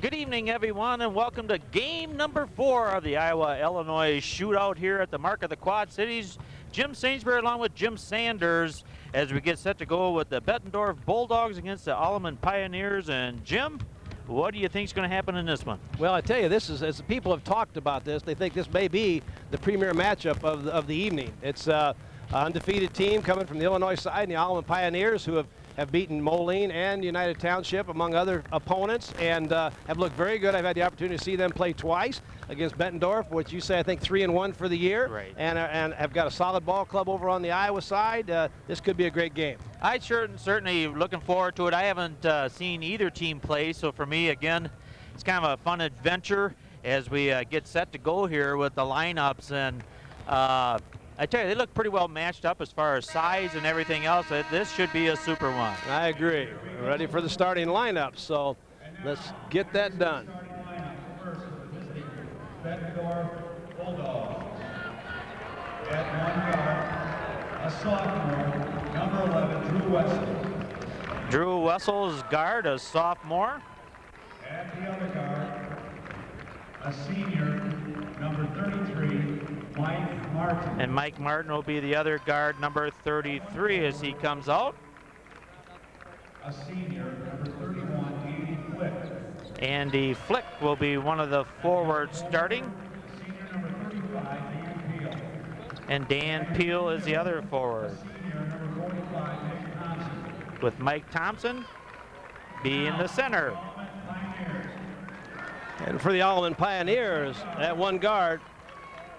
Good evening, everyone, and welcome to game number 4 of the Iowa-Illinois shootout here at the Mark of the Quad Cities. Jim Sainsbury along with Jim Sanders as we get set to go with the Bettendorf Bulldogs against the Alleman Pioneers. And Jim, what do you think is going to happen in this one? Well, I tell you, this is, as the people have talked about this, they think this may be the premier matchup of the evening. It's an undefeated team coming from the Illinois side, the Alleman Pioneers, who have beaten Moline and United Township, among other opponents, and have looked very good. I've had the opportunity to see them play twice against Bettendorf, which you say, I think, 3-1 for the year. Right. And have got a solid ball club over on the Iowa side. This could be a great game. I certainly looking forward to it. I haven't seen either team play, so for me, again, it's kind of a fun adventure as we get set to go here with the lineups. And I tell you, they look pretty well matched up as far as size and everything else. This should be a super one. I agree. We're ready for the starting lineup, so let's get that done. Bettendorf Bulldogs. At one guard, a sophomore, number 11, Drew Wessel. Drew Wessel's guard, a sophomore. At the other guard, a senior, number 33, Mike Martin. And Mike Martin will be the other guard, number 33, as he comes out. A senior, number 31, Andy Flick. Andy Flick will be one of the forwards starting. Senior, number 35, Dan Peel. And Dan Peel is the other forward, Senior, number 45, Nick Thompson. with Mike Thompson being the center. And for the Alleman Pioneers, at one guard,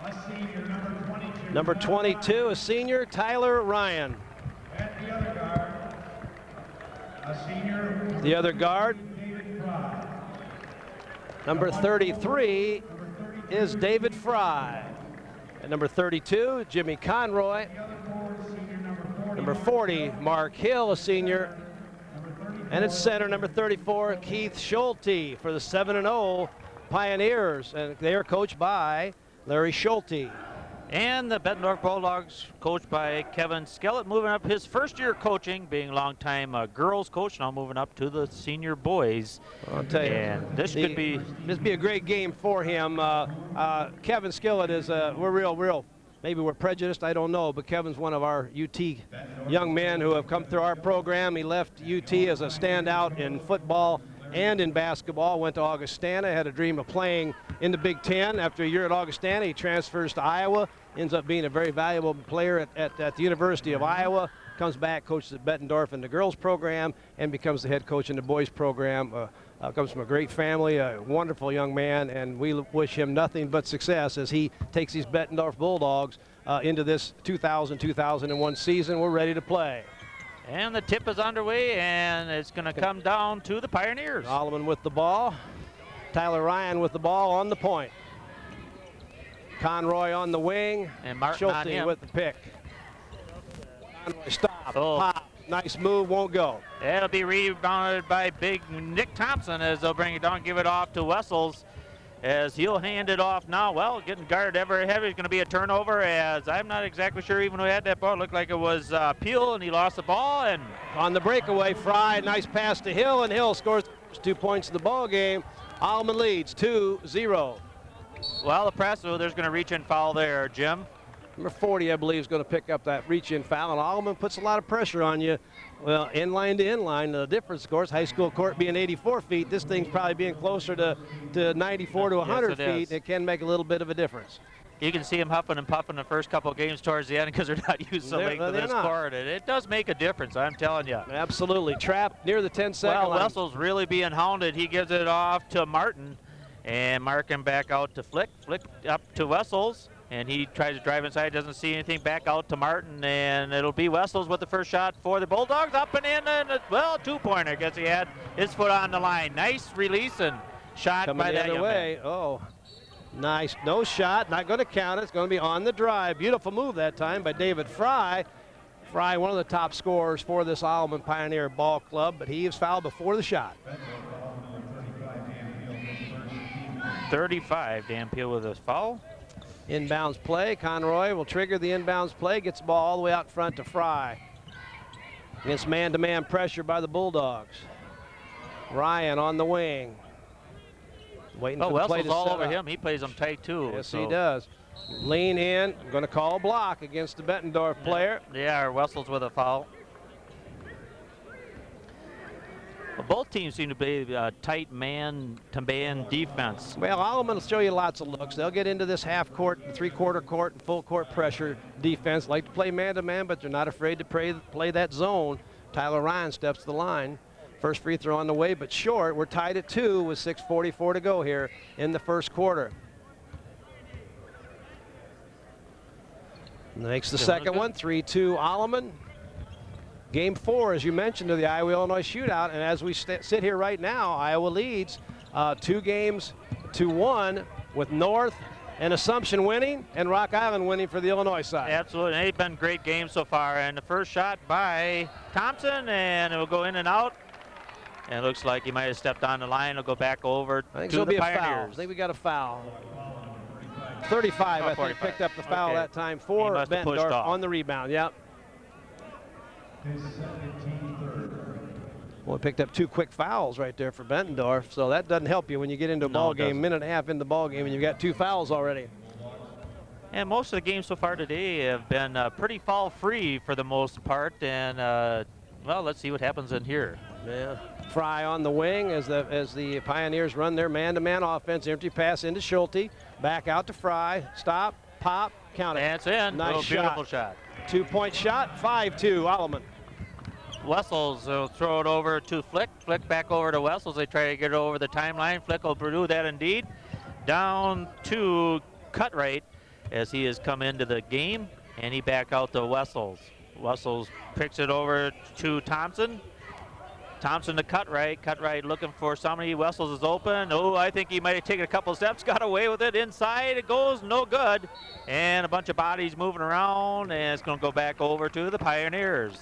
A senior, number 22, a senior, Tyler Ryan. At the other guard, a senior, The other guard, David Fry. number 33, is David Fry. At number 32, Jimmy Conroy. The other forward, senior, number 40. Number 40, Mark Hill, a senior. And at center, number 34, Keith Schulte for the 7-0 Pioneers. And they are coached by Larry Schulte. And the Bettendorf Bulldogs, coached by Kevin Skellett, moving up his first year coaching, being a long-time girls coach, now moving up to the senior boys. I'll tell you, And this could be a great game for him. Kevin Skellett is, we're real, maybe we're prejudiced, I don't know, but Kevin's one of our UT young men who have come through our program. He left UT as a standout in football and in basketball, went to Augustana, had a dream of playing in the Big Ten. After a year at Augustana, he transfers to Iowa, ends up being a very valuable player at the University of Iowa, comes back, coaches at Bettendorf in the girls program, and becomes the head coach in the boys program. Comes from a great family, a wonderful young man, and we wish him nothing but success as he takes these Bettendorf Bulldogs into this 2000-2001 season. We're ready to play. And the tip is underway, and it's going to come down to the Pioneers. Alleman with the ball. Tyler Ryan with the ball on the point. Conroy on the wing. And Martin on Schulte him. with the pick. Conroy stop. Oh. Pop. Nice move, won't go. It'll be rebounded by big Nick Thompson as they'll bring it down, give it off to Wessels as he'll hand it off now. Well, getting guarded ever heavy is going to be a turnover, as I'm not exactly sure even who had that ball. It looked like it was Peel, and he lost the ball. And On the breakaway, Fry, nice pass to Hill, and Hill scores 2 points in the ball game. Alleman leads 2-0. well, the press, there's going to reach and foul there, Jim. Number 40, I believe, is going to pick up that reach-in foul, and Alleman puts a lot of pressure on you. Well, inline to inline, the difference, of course, high school court being 84 feet, this thing's probably being closer to 94 to 100 Yes, it feet. is. It can make a little bit of a difference. You can see him huffing and puffing the first couple of games towards the end because they're not used to the length of They're this not. court. And it does make a difference, I'm telling you. Absolutely. Trapped near the 10-second Well, line. Wessel's really being hounded. He gives it off to Martin, and Martin back out to Flick. Flick up to Wessels, and he tries to drive inside, doesn't see anything, back out to Martin, and it'll be Wessels with the first shot for the Bulldogs. Up and in, and well, 2-pointer. I guess he had his foot on the line. Nice release and shot Coming by the that other young way. man. Oh, nice. No shot. Not going to count it. It's going to be on the drive. Beautiful move that time by David Fry. Fry, one of the top scorers for this Alleman Pioneer Ball Club, but he is fouled before the shot. 35, Dan Peel with his foul. Inbounds play. Conroy will trigger the inbounds play. Gets the ball all the way out front to Fry. Against man-to-man pressure by the Bulldogs. Ryan on the wing. Waiting Oh, for the play Wessel's to all set over up. him. He plays them tight too. Yes, so. he does. Lean in. Going to call a block against the Bettendorf player. Yeah, Wessel's with a foul. Well, both teams seem to be tight man-to-man defense. Well, Alleman will show you lots of looks. They'll get into this half-court, three-quarter court, and full-court pressure defense. Like to play man-to-man, but they're not afraid to play that zone. Tyler Ryan steps to the line. First free throw on the way, but short. We're tied at 2 with 6:44 to go here in the first quarter. Makes the second one, 3-2 Alleman. Game 4, as you mentioned, of the Iowa-Illinois shootout, and as we sit here right now, Iowa leads 2-1 with North and Assumption winning and Rock Island winning for the Illinois side. Absolutely, and they've been great games so far. And the first shot by Thompson, and it will go in and out. And it looks like he might have stepped on the line. It'll go back over I think to it'll the be a foul. Pioneers. I think we got a foul. 35, I think, 45. picked up the foul Okay. that time for must have pushed Bettendorf off. on the rebound. Yep. His 17th. Well, picked up 2 quick fouls right there for Bettendorf, so that doesn't help you when you get into a No, ball it game, doesn't. minute and a half in the ball game, and you've got 2 fouls already. And most of the games so far today have been pretty foul-free for the most part. And well, let's see what happens in here. Yeah. Fry on the wing as the Pioneers run their man-to-man offense. Empty pass into Schulte. Back out to Fry. Stop. Pop. Count it. And it's in. Nice Oh, beautiful shot. 2-point shot. 5-2 Alleman. Wessels will throw it over to Flick. Flick back over to Wessels. They try to get it over the timeline. Flick will do that indeed. Down to Cutright as he has come into the game, and he back out to Wessels. Wessels picks it over to Thompson. Thompson to Cutright. Cutright looking for somebody. Wessels is open. Oh, I think he might have taken a couple steps. Got away with it. Inside it goes. No good. And a bunch of bodies moving around, and it's going to go back over to the Pioneers.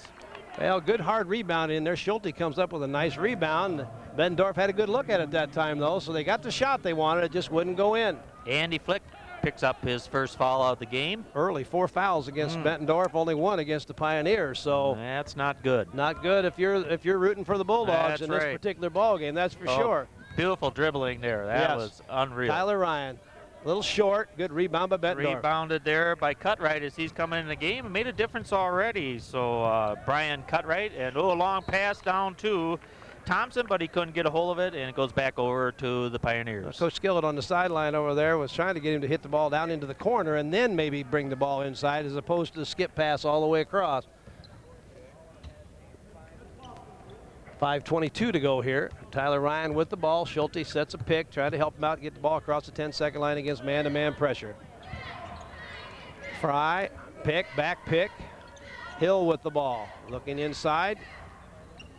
Well, good hard rebound in there. Schulte comes up with a nice rebound. Bettendorf had a good look at it that time, though, so they got the shot they wanted. It just wouldn't go in. Andy Flick picks up his first foul of the game. Early, 4 fouls against Bettendorf, only 1 against the Pioneers. So That's not good. not good if you're rooting for the Bulldogs That's in this right. particular ball game. That's for sure. Beautiful dribbling there. That Yes. was unreal. Tyler Ryan, a little short, good rebound by Bettendorf. Rebounded there by Cutright as he's coming in the game and made a difference already. So Brian Cutright, and a long pass down to Thompson, but he couldn't get a hold of it, and it goes back over to the Pioneers. Coach Skillett on the sideline over there was trying to get him to hit the ball down into the corner and then maybe bring the ball inside as opposed to the skip pass all the way across. 5:22 to go here. Tyler Ryan with the ball. Schulte sets a pick, trying to help him out, get the ball across the 10-second line against man-to-man pressure. Fry, pick, back pick. Hill with the ball. Looking inside.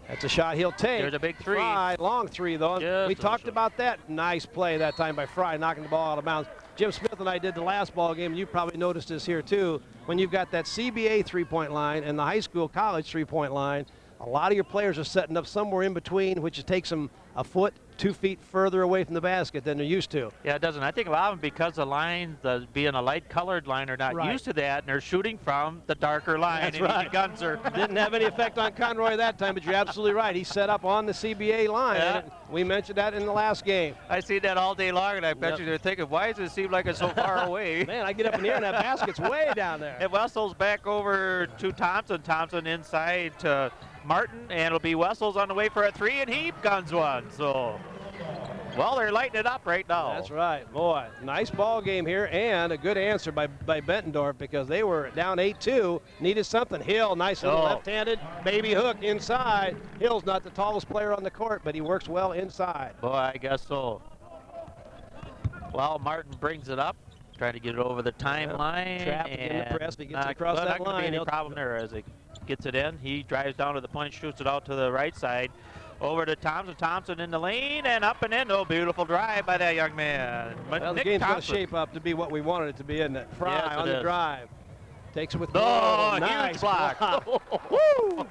That's a shot he'll take. There's a big three. Fry, long three though. Just We a talked shot. about that. Nice play that time by Fry, knocking the ball out of bounds. Jim Smith and I did the last ball game. You probably noticed this here too. When you've got that CBA three-point line and the high school college three-point line, a lot of your players are setting up somewhere in between, which takes them a foot, 2 feet further away from the basket than they're used to. Yeah, it doesn't. I think a lot of them, because the line, being a light-colored line, are not Right. used to that, and they're shooting from the darker line. That's and right. the guns are. Didn't have any effect on Conroy that time, but you're absolutely right. He set up on the CBA line. Yeah. And we mentioned that in the last game. I see that all day long, and I bet Yep. you they're thinking, why does it seem like it's so far away? Man, I get up in the air and that basket's way down there. And Wessels back over to Thompson. Thompson inside to Martin, and it'll be Wessels on the way for a three, and he guns one. So, well, they're lighting it up right now. That's right. Boy, nice ball game here, and a good answer by Bettendorf because they were down 8-2, needed something. Hill, nice little Oh. left-handed baby hook inside. Hill's not the tallest player on the court, but he works well inside. Boy, I guess so. Well, Martin brings it up, trying to get it over the timeline. Trap in the and press, he gets not- across well, that not gonna line. be any He'll- problem there as he gets it in. He drives down to the point, shoots it out to the right side. Over to Thompson. Thompson in the lane and up and in. Oh, beautiful drive by that young man. But Well, the Nick game's going to Thompson. shape up to be what we wanted it to be, isn't it? Fry Yes, it on the is. drive. Takes it with Oh, huge nice block. Woo! You know,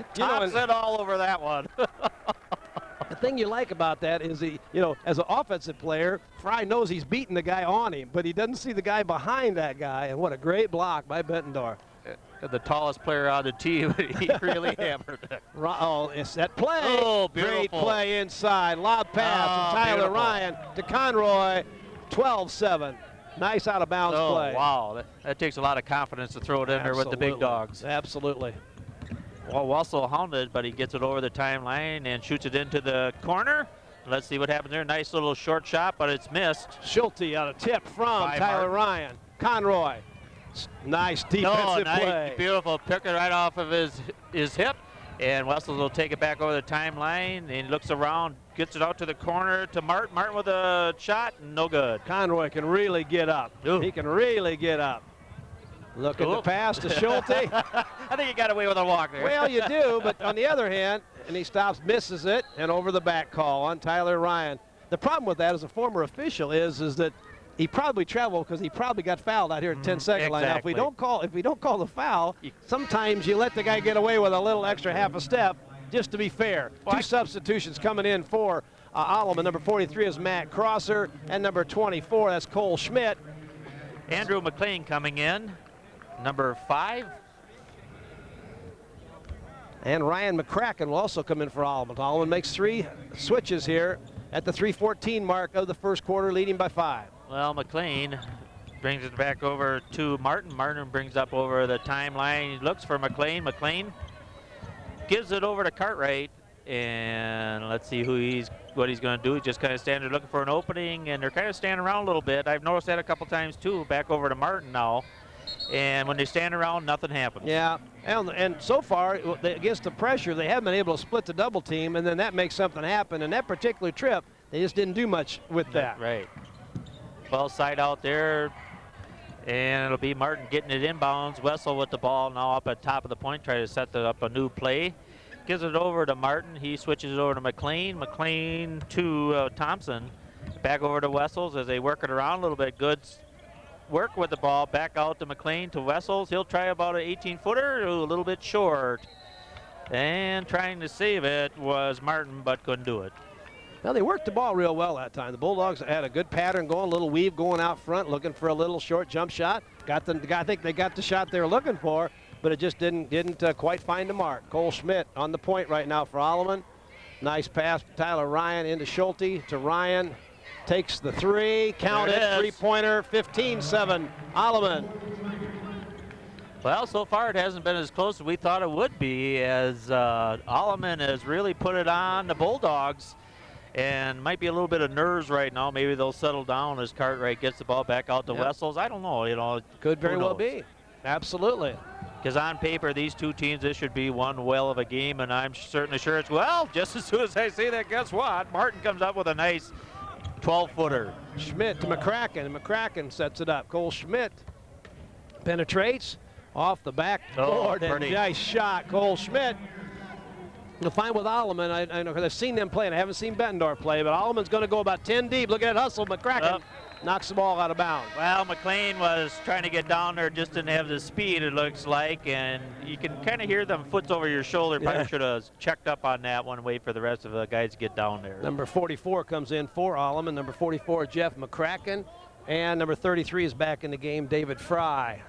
and Thompson all over that one. the thing you like about that is as an offensive player, Fry knows he's beating the guy on him, but he doesn't see the guy behind that guy, and what a great block by Bettendorf. the tallest player on the team. He really hammered it. Oh, it's that play. Oh, Great beautiful. play inside. Lob pass from Tyler Beautiful. Ryan to Conroy. 12-7. Nice out of bounds Oh, play. wow. That takes a lot of confidence to throw it in there with the big Absolutely. dogs. Absolutely. Well, Wessel hounded, but he gets it over the timeline and shoots it into the corner. Let's see what happens there. Nice little short shot, but it's missed. Schulte on a tip from By Tyler Martin. Ryan. Conroy. Nice defensive nice, play. beautiful. Pick it right off of his hip. And Wessels will take it back over the timeline, and he looks around, gets it out to the corner to Martin. Martin with a shot, no good. Conroy can really get up. Ooh. He can really get up. Look at the Ooh. pass to Schulte. I think he got away with a walk there. Well, you do, but on the other hand, and he stops, misses it, and over the back call on Tyler Ryan. The problem with that as a former official is that he probably traveled because he probably got fouled out here at 10-second line. Now, if we don't call the foul, sometimes you let the guy get away with a little extra half a step, just to be fair. What? 2 substitutions coming in for Alleman. Number 43 is Matt Crosser, and number 24, that's Cole Schmidt. Andrew McLean coming in, number 5. And Ryan McCracken will also come in for Alleman. Alleman makes 3 switches here at the 3:14 mark of the first quarter, leading by 5. Well, McLean brings it back over to Martin. Martin brings up over the timeline. He looks for McLean. McLean gives it over to Cartwright. And let's see what he's going to do. He's just kind of standing there looking for an opening, and they're kind of standing around a little bit. I've noticed that a couple times too. Back over to Martin now. And when they stand around, nothing happens. Yeah, and so far, against the pressure, they haven't been able to split the double team, and then that makes something happen. And that particular trip, they just didn't do much with that. Right. Well, side out there, and it'll be Martin getting it inbounds. Wessel with the ball now up at top of the point, trying to set up a new play. Gives it over to Martin. He switches it over to McLean. McLean to Thompson. Back over to Wessels as they work it around a little bit. Good work with the ball. Back out to McLean to Wessels. He'll try about an 18-footer, a little bit short. And trying to save it was Martin, but couldn't do it. Well, they worked the ball real well that time. The Bulldogs had a good pattern going, a little weave going out front, looking for a little short jump shot. I think they got the shot they were looking for, but it just didn't quite find the mark. Cole Schmidt on the point right now for Alleman. Nice pass, Tyler Ryan into Schulte to Ryan. Takes the 3, count it, 3-pointer, 15-7, Alleman. Well, so far it hasn't been as close as we thought it would be, as Alleman has really put it on the Bulldogs. And might be a little bit of nerves right now. Maybe they'll settle down as Cartwright gets the ball back out to Wessels. I don't know. Could very well be. Absolutely. Because on paper, these two teams, this should be one well of a game, and I'm certainly sure it's well. Just as soon as I say that, guess what? Martin comes up with a nice 12-footer. Schmidt to McCracken. McCracken sets it up. Cole Schmidt penetrates off the backboard. And nice shot, Cole Schmidt. You'll find with Alleman, I know because I've seen them play, and I haven't seen Bettendorf play, but Alleman's going to go about 10 deep. Look at that hustle. McCracken knocks the ball out of bounds. Well, McLean was trying to get down there, just didn't have the speed, it looks like, and you can kind of hear them foots over your shoulder. Probably should have checked up on that one, wait for the rest of the guys to get down there. Number 44 comes in for Alleman. Number 44, Jeff McCracken. And number 33 is back in the game, David Fry.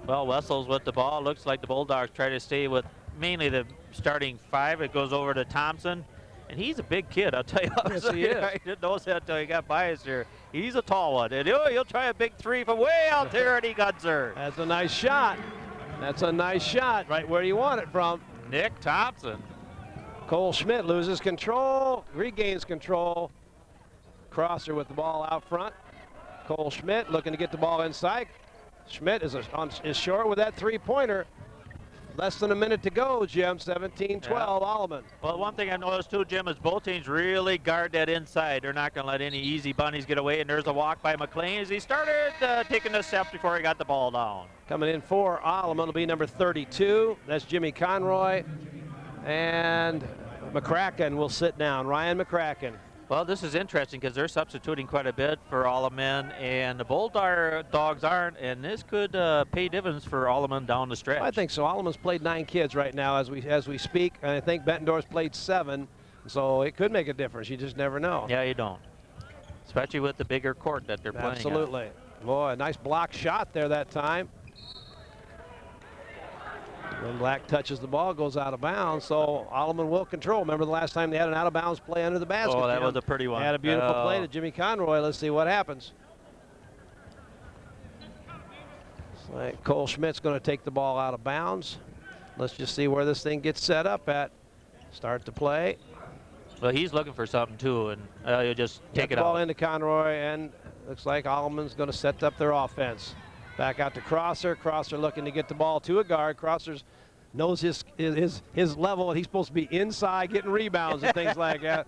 Well, Wessels with the ball. Looks like the Bulldogs try to stay with mainly the starting 5. It goes over to Thompson. And he's a big kid, I'll tell you. Yes, he is. I didn't notice that until he got by us here. He's a tall one. And he'll try a big 3 from way out there, and he guns her. That's a nice shot. That's a nice shot, right where you want it from. Nick Thompson. Cole Schmidt loses control, regains control. Crosser with the ball out front. Cole Schmidt looking to get the ball inside. Schmidt is short with that 3-pointer. Less than a minute to go, Jim. 17-12, Alleman. Well, one thing I noticed too, Jim, is both teams really guard that inside. They're not going to let any easy bunnies get away. And there's a walk by McLean as he started taking the steps before he got the ball down. Coming in for Alleman will be number 32. That's Jimmy Conroy. And McCracken will sit down. Ryan McCracken. Well, this is interesting because they're substituting quite a bit for Alleman, and the Bulldogs aren't, and this could pay dividends for Alleman down the stretch. I think so. Alleman's played 9 kids right now as we speak, and I think Bettendorf's played 7, so it could make a difference. You just never know. Yeah, you don't, especially with the bigger court that they're playing. Absolutely. Boy, a nice block shot there that time. When Black touches the ball, goes out of bounds, so Alleman will control. Remember the last time they had an out-of-bounds play under the basket? Oh, that Jim? was a pretty one. They had a beautiful play to Jimmy Conroy. Let's see what happens. Looks like Cole Schmidt's going to take the ball out of bounds. Let's just see where this thing gets set up at. Start the play. Well, he's looking for something too, and you'll just take Get it the ball out. into Conroy, and looks like Alleman's going to set up their offense. Back out to Crosser. Crosser looking to get the ball to a guard. Crosser's knows his level, and he's supposed to be inside getting rebounds and things like that.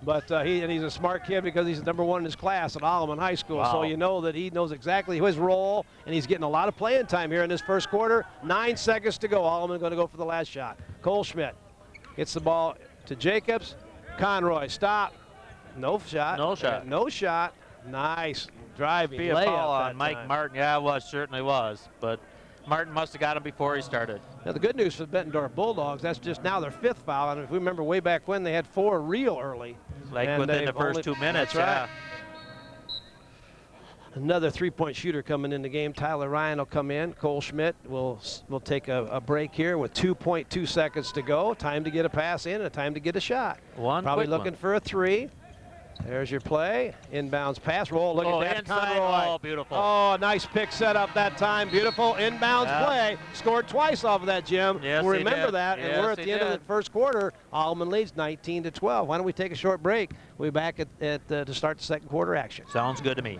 But he's a smart kid because he's #1 in his class at Alleman High School. Wow. So you know that he knows exactly his role, and he's getting a lot of playing time here in this first quarter. 9 seconds to go. Alleman going to go for the last shot. Cole Schmidt gets the ball to Jacobs. Conroy, stop. No shot. No shot. No shot. Nice driving Be a layup foul on that Mike time. Martin. Yeah, it was, certainly was. But Martin must have got him before he started. Now the good news for the Bettendorf Bulldogs, that's just now their 5th foul. And if we remember way back when, they had 4 real early. Like And within they've the first only- 2 minutes, that's yeah. right. Another 3-point shooter coming in the game. Tyler Ryan will come in. Cole Schmidt will take a break here with 2.2 seconds to go. Time to get a pass in and time to get a shot. Probably quick looking for a 3. There's your play. Inbounds pass. Roll. Look at that. Inside. Conroy. Oh, beautiful. Oh, nice pick set up that time. Beautiful inbounds play. Scored twice off of that, Jim. Yes, we'll he remember did. that. Yes, And we're at he the end of did. the first quarter. Alleman leads 19-12. Why don't we take a short break? We'll be back to start the second quarter action. Sounds good to me.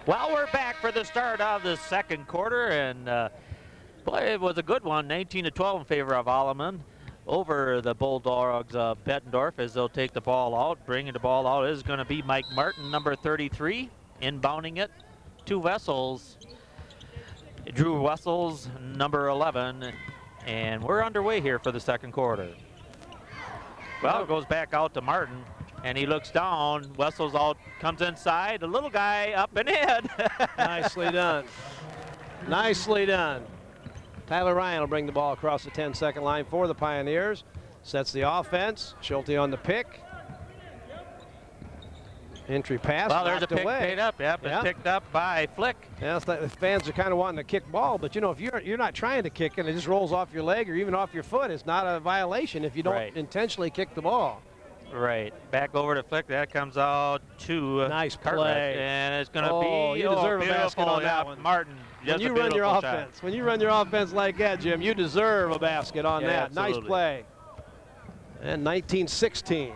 Well, we're back for the start of the second quarter, and boy, it was a good one, 19-12 in favor of Alleman over the Bulldogs of Bettendorf as they'll take the ball out. Bringing the ball out is going to be Mike Martin, number 33, inbounding it to Wessels. Drew Wessels, number 11, and we're underway here for the second quarter. Well, it goes back out to Martin. And he looks down. Wessels out, comes inside. The little guy up and in. Nicely done. Nicely done. Tyler Ryan will bring the ball across the 10-second line for the Pioneers. Sets the offense. Schulte on the pick. Entry pass. Well, there's a knocked pick away. paid up. Yep, it's picked up by Flick. Yeah, it's like the fans are kind of wanting to kick ball, but you know, if you're not trying to kick and it just rolls off your leg or even off your foot, it's not a violation if you don't intentionally kick the ball. Right. Back over to Flick. That comes out to nice Cartwright. play. And it's going to be you deserve a beautiful. basket on that one. Martin. When you run your offense, when you run your offense like that, Jim, you deserve a basket on that. Absolutely. Nice play. And 19-16.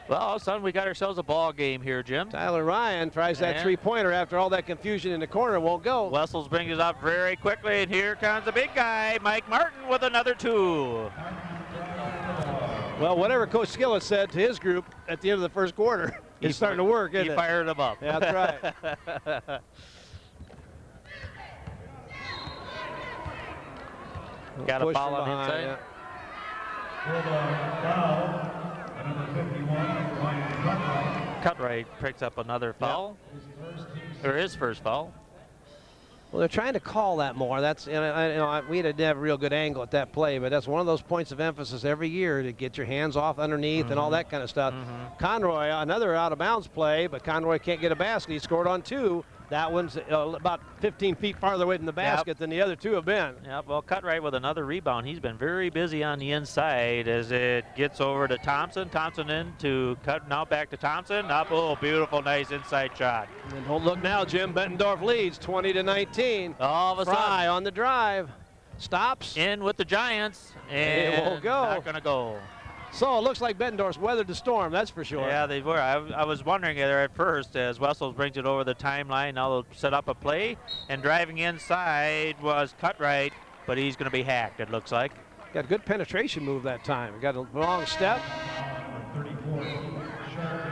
Well, all of a sudden we got ourselves a ball game here, Jim. Tyler Ryan tries that three-pointer after all that confusion in the corner. Won't go. Wessels brings it up very quickly, and here comes the big guy, Mike Martin, with another 2. Well, whatever Coach Skillett said to his group at the end of the first quarter, it's starting to work, isn't it? He fired them up. Yeah, that's right. Got a foul on the inside. Yeah. For the foul, number 51, Ryan Cutright. Cutright picks up another foul, or his first foul. Well, they're trying to call that more. That's, we didn't have a real good angle at that play, but that's one of those points of emphasis every year to get your hands off underneath and all that kind of stuff. Conroy, another out of bounds play, but Conroy can't get a basket. He scored on 2. That one's about 15 feet farther away from the basket than the other 2 have been. Yep, well, Cutright with another rebound. He's been very busy on the inside as it gets over to Thompson. Thompson in to Cut, now back to Thompson. Up, oh, beautiful, nice inside shot. And don't look now, Jim. Bettendorf leads 20-19. All of a Fry sudden, on the drive. Stops. in with the Giants. And It won't go. not going to go. So it looks like Bettendorf's weathered the storm, that's for sure. Yeah, they were. I was wondering there at first as Wessels brings it over the timeline. Now they'll set up a play, and driving inside was Cutright, but he's going to be hacked, it looks like. Got a good penetration move that time. Got a long step. 34, Shelby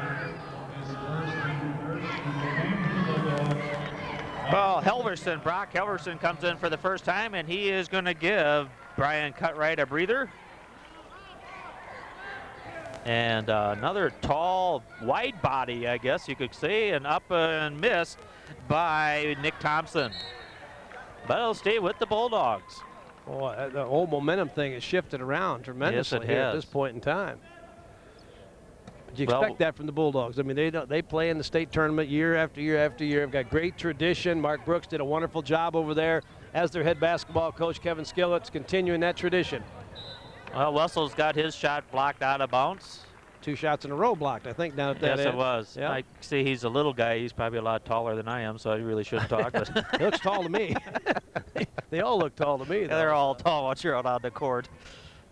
is Well, Helverson, Brock Helverson comes in for the first time, and he is going to give Brian Cutright a breather. And another tall, wide body, I guess you could say, and up and missed by Nick Thompson. But it'll stay with the Bulldogs. Boy, the whole momentum thing has shifted around tremendously Yes, it here at has. this point in time. But you Well, expect that from the Bulldogs. I mean, they play in the state tournament year after year after year. They've got great tradition. Mark Brooks did a wonderful job over there as their head basketball coach. Kevin Skillett's continuing that tradition. Well, Wessels got his shot blocked out of bounds. 2 shots in a row blocked, I think, down at that Yes, end. it was. Yeah. I see he's a little guy. He's probably a lot taller than I am, so I really shouldn't talk. But He looks tall to me. They all look tall to me, though. they're all tall once you're out on the court.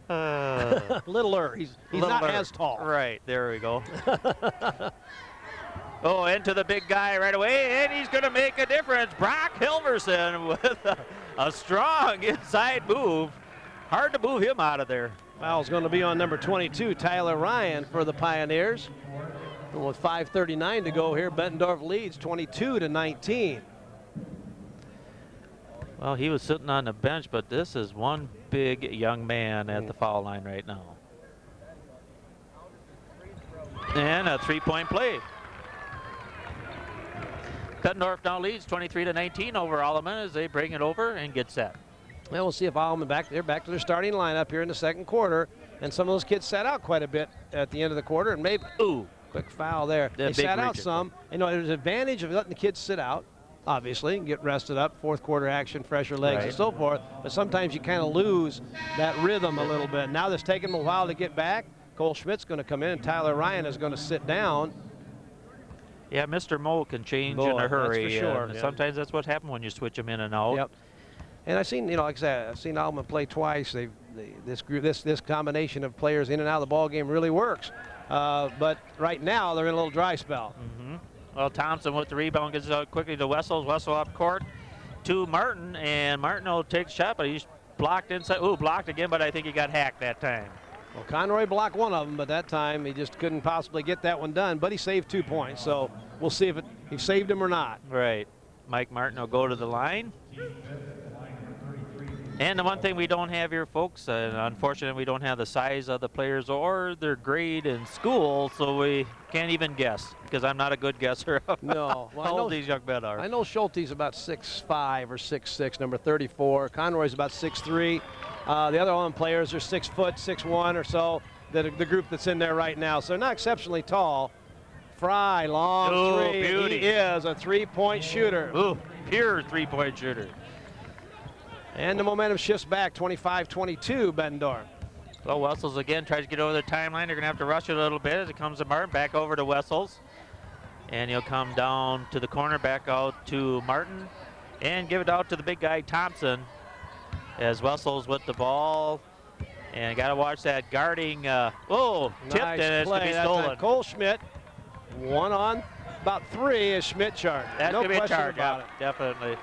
Littler. He's not Littler. as tall. Right, there we go. Oh, into the big guy right away, and he's going to make a difference. Brock Helverson with a strong inside move. Hard to move him out of there. Foul's going to be on number 22, Tyler Ryan, for the Pioneers. And with 5:39 to go here, Bettendorf leads 22-19. Well, he was sitting on the bench, but this is one big young man at the foul line right now. And a 3-point play. Bettendorf now leads 23-19 over Alleman as they bring it over and get set. Well, we'll see if Alleman back to their starting lineup here in the second quarter. And some of those kids sat out quite a bit at the end of the quarter, and maybe, quick foul there. They sat out some. You know, there's an advantage of letting the kids sit out, obviously, and get rested up, fourth quarter action, fresher legs, and so forth. But sometimes you kind of lose that rhythm a little bit. Now that's taking them a while to get back. Cole Schmidt's going to come in, and Tyler Ryan is going to sit down. Yeah, Mr. Moe can change Boy, in a that's for hurry. sure. And Yeah. sometimes that's what happens when you switch them in and out. Yep. And I've seen, like I said, I've seen Alleman play twice. This combination of players in and out of the ball game really works. But right now they're in a little dry spell. Well, Thompson with the rebound gets it out quickly to Wessels. Wessel up court to Martin, and Martin will take a shot, but he's blocked inside. Ooh, blocked again, but I think he got hacked that time. Well, Conroy blocked one of them, but that time he just couldn't possibly get that one done. But he saved 2 points, so we'll see if he saved him or not. Right. Mike Martin will go to the line. And the one thing we don't have here, folks, unfortunately, we don't have the size of the players or their grade in school, so we can't even guess, because I'm not a good guesser of No. Well, how old these young men are. I know Schulte's about 6'5" or 6'6", number 34. Conroy's about 6'3". The other one players are 6 foot, 6'1" or so, the group that's in there right now. So they're not exceptionally tall. Fry, long three. Beauty. He is a three-point shooter. Ooh, pure three-point shooter. And the momentum shifts back, 25-22, Bettendorf. Well, Wessels again tries to get over the timeline. They're going to have to rush it a little bit as it comes to Martin. Back over to Wessels. And he'll come down to the corner, back out to Martin. And give it out to the big guy, Thompson. As Wessels with the ball. And got to watch that guarding. Tipped, Nice and it's going to be play. stolen. That's Cole Schmidt. 1 on about 3 is Schmidt charged. That's no going to be a question charge, about yeah, it. definitely.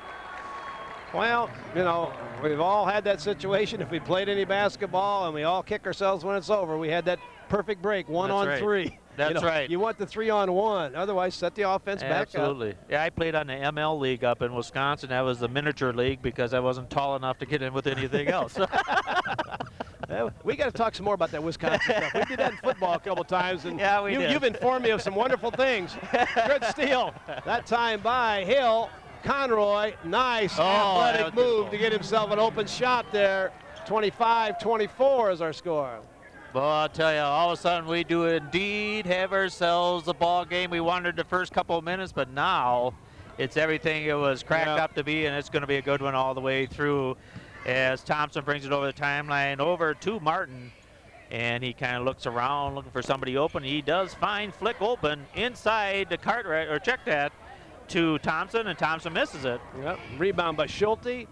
Well, you know, we've all had that situation. If we played any basketball and we all kick ourselves when it's over, we had that perfect break, 1 That's on right. 3. That's right. You want the 3-on-1. Otherwise, set the offense back up. Absolutely. Yeah, I played on the ML League up in Wisconsin. That was the miniature league because I wasn't tall enough to get in with anything else. We got to talk some more about that Wisconsin stuff. We did that in football a couple times, and yeah, did. You've informed me of some wonderful things. Good steal. That time by Hill. Conroy, nice athletic move to get himself an open shot there. 25-24 is our score. Well, I'll tell you, all of a sudden we do indeed have ourselves a ball game. We wanted the first couple of minutes, but now it's everything it was cracked up to be, and it's going to be a good one all the way through as Thompson brings it over the timeline over to Martin. And he kind of looks around looking for somebody open. He does find Flick open inside the Cartwright, or check that, to Thompson, and Thompson misses it. Yep. Rebound by Schulte.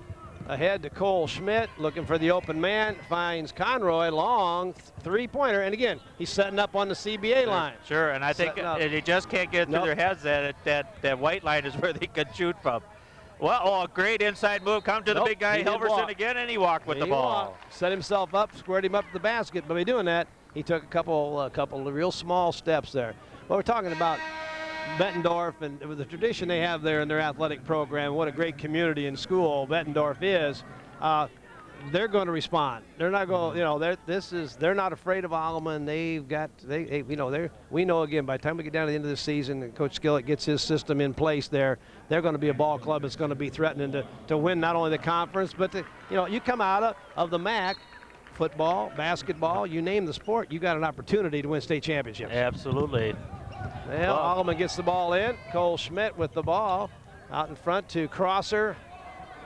Ahead to Cole Schmidt, looking for the open man, finds Conroy, long three-pointer, and again, he's setting up on the CBA line. Sure, and I think they just can't get it through their heads that white line is where they could shoot from. Well, a great inside move, come to the big guy, Helverson again, and he walked with the ball. Set himself up, squared him up to the basket, but by doing that, he took a couple of real small steps there. Well, we're talking about Bettendorf and the tradition they have there in their athletic program. What a great community and school Bettendorf is. They're going to respond. They're not going. They're not afraid of Alleman. We know again by the time we get down to the end of the season and Coach Skillett gets his system in place there, they're going to be a ball club that's going to be threatening to win not only the conference but you come out of the MAC. Football, basketball, you name the sport, you got an opportunity to win state championships. Absolutely. Well, Alleman gets the ball in. Cole Schmidt with the ball out in front to Crosser.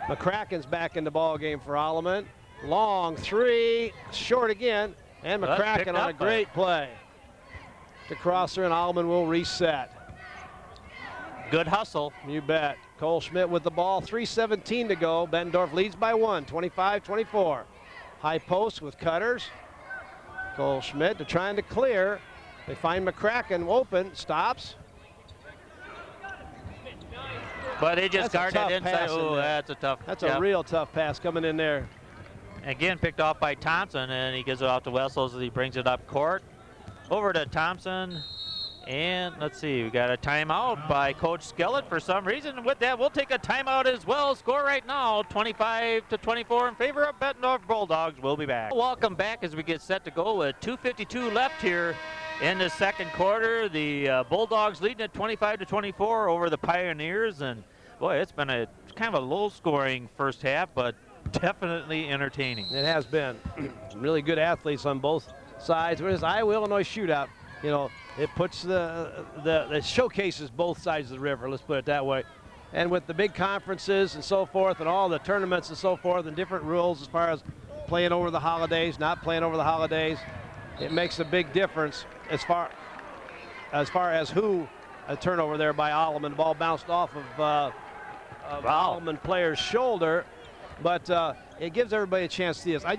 McCracken's back in the ball game for Alleman. Long three, short again, and McCracken on a great play to Crosser, and Alleman will reset. Good hustle. You bet. Cole Schmidt with the ball, 3:17 to go. Bettendorf leads by one, 25-24. High post with cutters. Cole Schmidt trying to clear. They find McCracken open, stops. But he just guarded inside. Oh, that's a tough. That's a real tough pass coming in there. Again, picked off by Thompson, and he gives it off to Wessels as he brings it up court. Over to Thompson. And let's see, we got a timeout by Coach Skellett for some reason. With that, we'll take a timeout as well. Score right now, 25-24 in favor of Bettendorf Bulldogs. We'll be back. Welcome back as we get set to go with 2:52 left here in the second quarter. The Bulldogs leading at 25-24 over the Pioneers. And boy, it's been a kind of a low-scoring first half, but definitely entertaining. It has been. Really good athletes on both sides. What is Iowa-Illinois shootout? It puts it showcases both sides of the river, let's put it that way. And with the big conferences and so forth and all the tournaments and so forth and different rules as far as playing over the holidays, not playing over the holidays, it makes a big difference as far as who a turnover there by Alleman. The ball bounced off of Alleman player's shoulder, but it gives everybody a chance to see this. I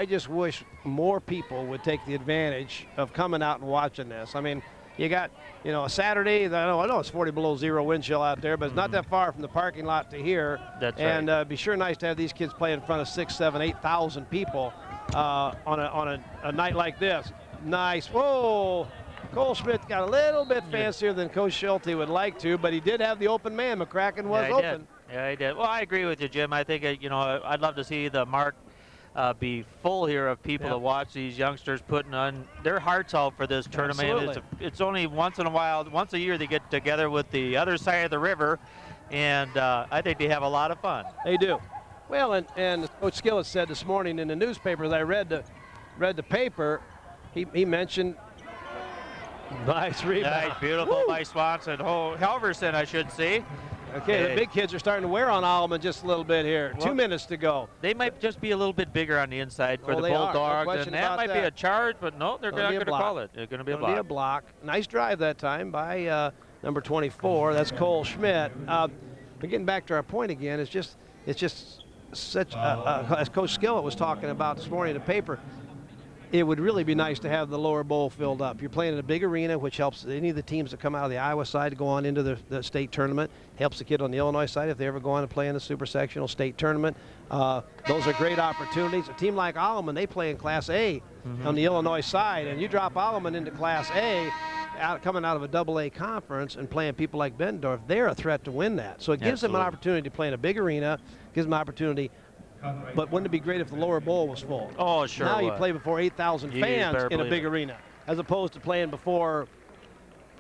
just wish more people would take the advantage of coming out and watching this. I mean, you got, a Saturday, I know it's 40 below zero wind chill out there, but it's not that far from the parking lot to here. That's right. And be sure nice to have these kids play in front of 6,000, 7,000, 8,000 people on a night like this. Nice. Whoa. Cole Schmidt got a little bit fancier than Coach Schulte would like to, but he did have the open man. McCracken was open. Yeah, he did. Well, I agree with you, Jim. I think, I'd love to see the mark be full here of people to watch these youngsters putting on their hearts out for this tournament. It's only once in a while, once a year they get together with the other side of the river, and I think they have a lot of fun. They do. Well, and Coach Skillett said this morning in the newspaper that I read the paper, he mentioned nice rebound. Nice, beautiful by Swanson. Halverson, I should say. Okay, the big kids are starting to wear on Alleman just a little bit here. Well, 2 minutes to go. They might just be a little bit bigger on the inside for the Bulldogs, and that might be a charge, but no, they're not going to call it. They're going to be a block. Nice drive that time by number 24. That's Cole Schmidt. But getting back to our point again, it's just such, as Coach Skillett was talking about this morning in the paper, it would really be nice to have the lower bowl filled up. You're playing in a big arena, which helps any of the teams that come out of the Iowa side to go on into the state tournament. Helps the kid on the Illinois side if they ever go on to play in the super sectional state tournament. Those are great opportunities. A team like Alleman, they play in Class A on the Illinois side, and you drop Alleman into Class A, coming out of a AA conference and playing people like Bettendorf, they're a threat to win that. So it gives them an opportunity to play in a big arena, gives them an opportunity But wouldn't it be great if the lower bowl was full? Oh, sure. Now you would. play before 8,000 You fans better in a believe big it. arena, as opposed to playing before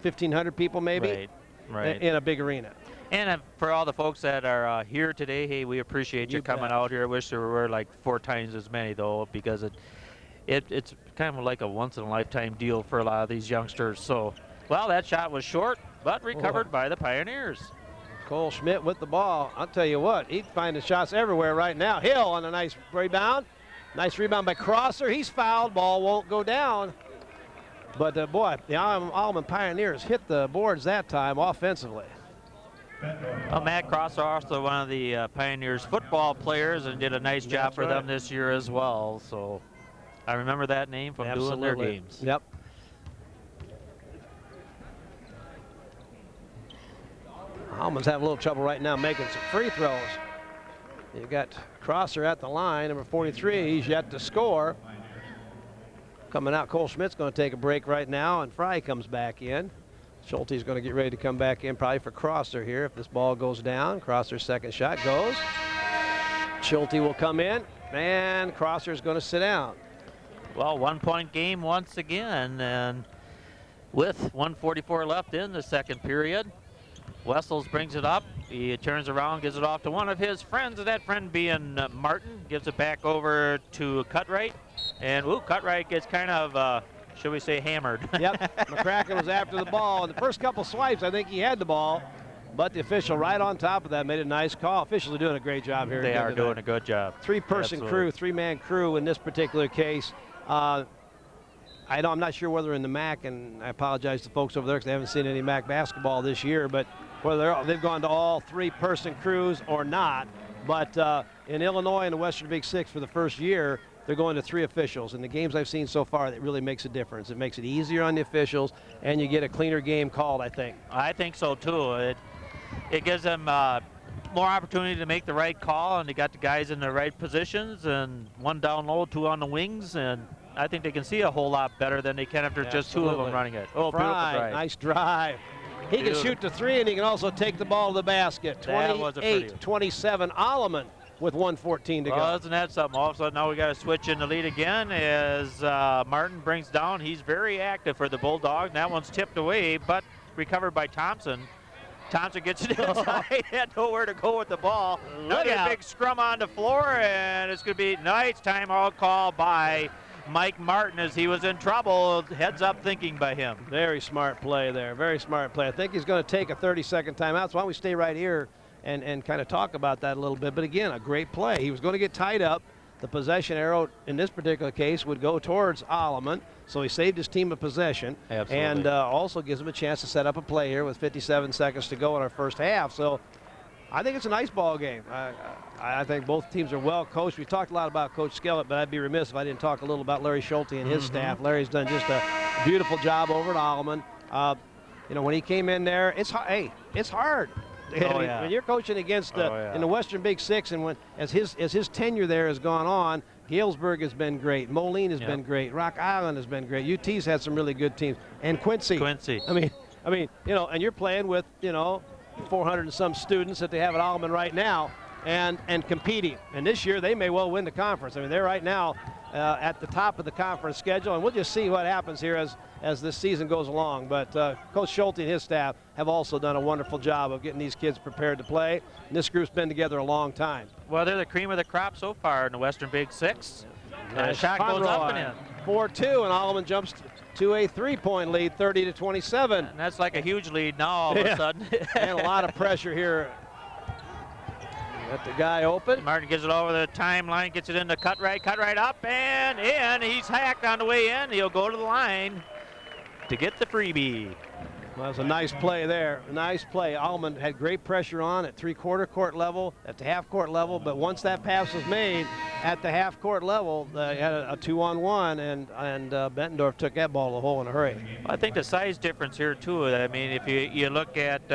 1,500 people maybe Right. in a big arena. And for all the folks that are here today, hey, we appreciate you coming bet. out here. I wish there were like 4 times as many, though, because it's kind of like a once-in-a-lifetime deal for a lot of these youngsters. So, well, that shot was short, but recovered by the Pioneers. Cole Schmidt with the ball. I'll tell you what, he's finding shots everywhere right now. Hill on a nice rebound. Nice rebound by Crosser. He's fouled. Ball won't go down. But, boy, the Alleman Pioneers hit the boards that time offensively. Well, Matt Crosser, also one of the Pioneers football players, and did a nice job for them this year as well. So I remember that name from doing their games. Yep. Alleman's having a little trouble right now making some free throws. You got Crosser at the line, number 43. He's yet to score. Coming out, Cole Schmidt's going to take a break right now, and Fry comes back in. Schulte's going to get ready to come back in probably for Crosser here if this ball goes down. Crosser's second shot goes. Schulte will come in, and Crosser's going to sit down. Well, 1-point game once again, and with 1:44 left in the second period. Wessels brings it up. He turns around, gives it off to one of his friends, and that friend being Martin, gives it back over to Cutright. And Cutright gets kind of, should we say, hammered. Yep, McCracken was after the ball. In the first couple swipes, I think he had the ball, but the official right on top of that made a nice call. Officials are doing a great job here. They are doing a good job. Three-person crew, three-man crew in this particular case. I'm not sure whether in the MAC, and I apologize to folks over there because they haven't seen any MAC basketball this year, but whether they've gone to all three-person crews or not. But in Illinois in the Western Big Six for the first year, they're going to 3 officials. And the games I've seen so far, that really makes a difference. It makes it easier on the officials, and you get a cleaner game called, I think. I think so, too. It gives them more opportunity to make the right call, and they got the guys in the right positions, and 1 down low, 2 on the wings, and I think they can see a whole lot better than they can if there's just 2 of them running it. Oh, beautiful drive. Nice drive. He can shoot the 3, and he can also take the ball to the basket. 28-27, Alleman with 1:14 to go. Well, isn't that something? All of a sudden, now we got to switch in the lead again as Martin brings down. He's very active for the Bulldogs. That one's tipped away, but recovered by Thompson. Thompson gets it inside, had nowhere to go with the ball. Now a big scrum on the floor, and it's going to be nice timeout call by Mike Martin as he was in trouble. Heads up thinking by him. Very smart play there. Very smart play. I think he's going to take a 30-second timeout, so why don't we stay right here and kind of talk about that a little bit. But again, a great play. He was going to get tied up. The possession arrow in this particular case would go towards Alleman, so he saved his team a possession. Absolutely. And also gives him a chance to set up a play here with 57 seconds to go in our first half. So I think it's a nice ball game. I think both teams are well coached. We talked a lot about Coach Skellett, but I'd be remiss if I didn't talk a little about Larry Schulte and his staff. Larry's done just a beautiful job over at Alleman. When he came in there, it's hard. When you're coaching against in the Western Big Six, and as his tenure there has gone on, Galesburg has been great. Moline has been great. Rock Island has been great. UT's had some really good teams, and Quincy. I mean, and you're playing with 400 and some students that they have at Alleman right now, and competing. And this year they may well win the conference. I mean, they're right now at the top of the conference schedule, and we'll just see what happens here as this season goes along. But Coach Schulte and his staff have also done a wonderful job of getting these kids prepared to play. And this group's been together a long time. Well, they're the cream of the crop so far in the Western Big Six. Shot goes up and in. 4-2, and Alleman jumps to a 3-point lead, 30-27. And that's like a huge lead now all of a sudden. And a lot of pressure here. Got the guy open. Martin gives it over the timeline, gets it into Cutright up and in. He's hacked on the way in. He'll go to the line to get the freebie. Well, that was a nice play there. A nice play. Alleman had great pressure on at three-quarter court level, at the half-court level, but once that pass was made at the half-court level, they had a 2-on-1, and Bettendorf took that ball to the hole in a hurry. Well, I think the size difference here, too. I mean, if you look at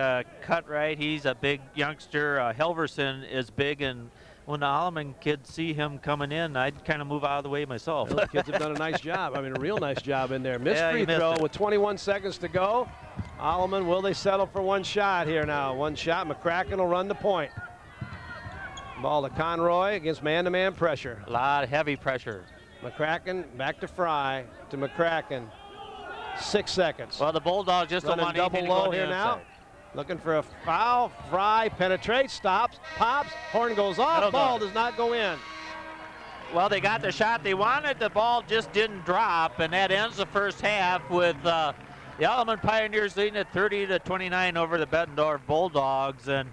Cutright, he's a big youngster. Helverson is big, and when the Alleman kids see him coming in, I'd kind of move out of the way myself. Those kids have done a nice job. I mean, a real nice job in there. Missed free throw with 21 seconds to go. Alleman, will they settle for one shot here now? One shot. McCracken will run the point. Ball to Conroy against man-to-man pressure. A lot of heavy pressure. McCracken back to Fry to McCracken. 6 seconds. Well, the Bulldogs just don't Running want double anything to go low on the here now. inside. Looking for a foul. Fry penetrates, stops, pops. Horn goes off. Ball does not go in. Well, they got the shot they wanted. The ball just didn't drop, and that ends the first half with the Alleman Pioneers leading at 30-29 over the Bettendorf Bulldogs. And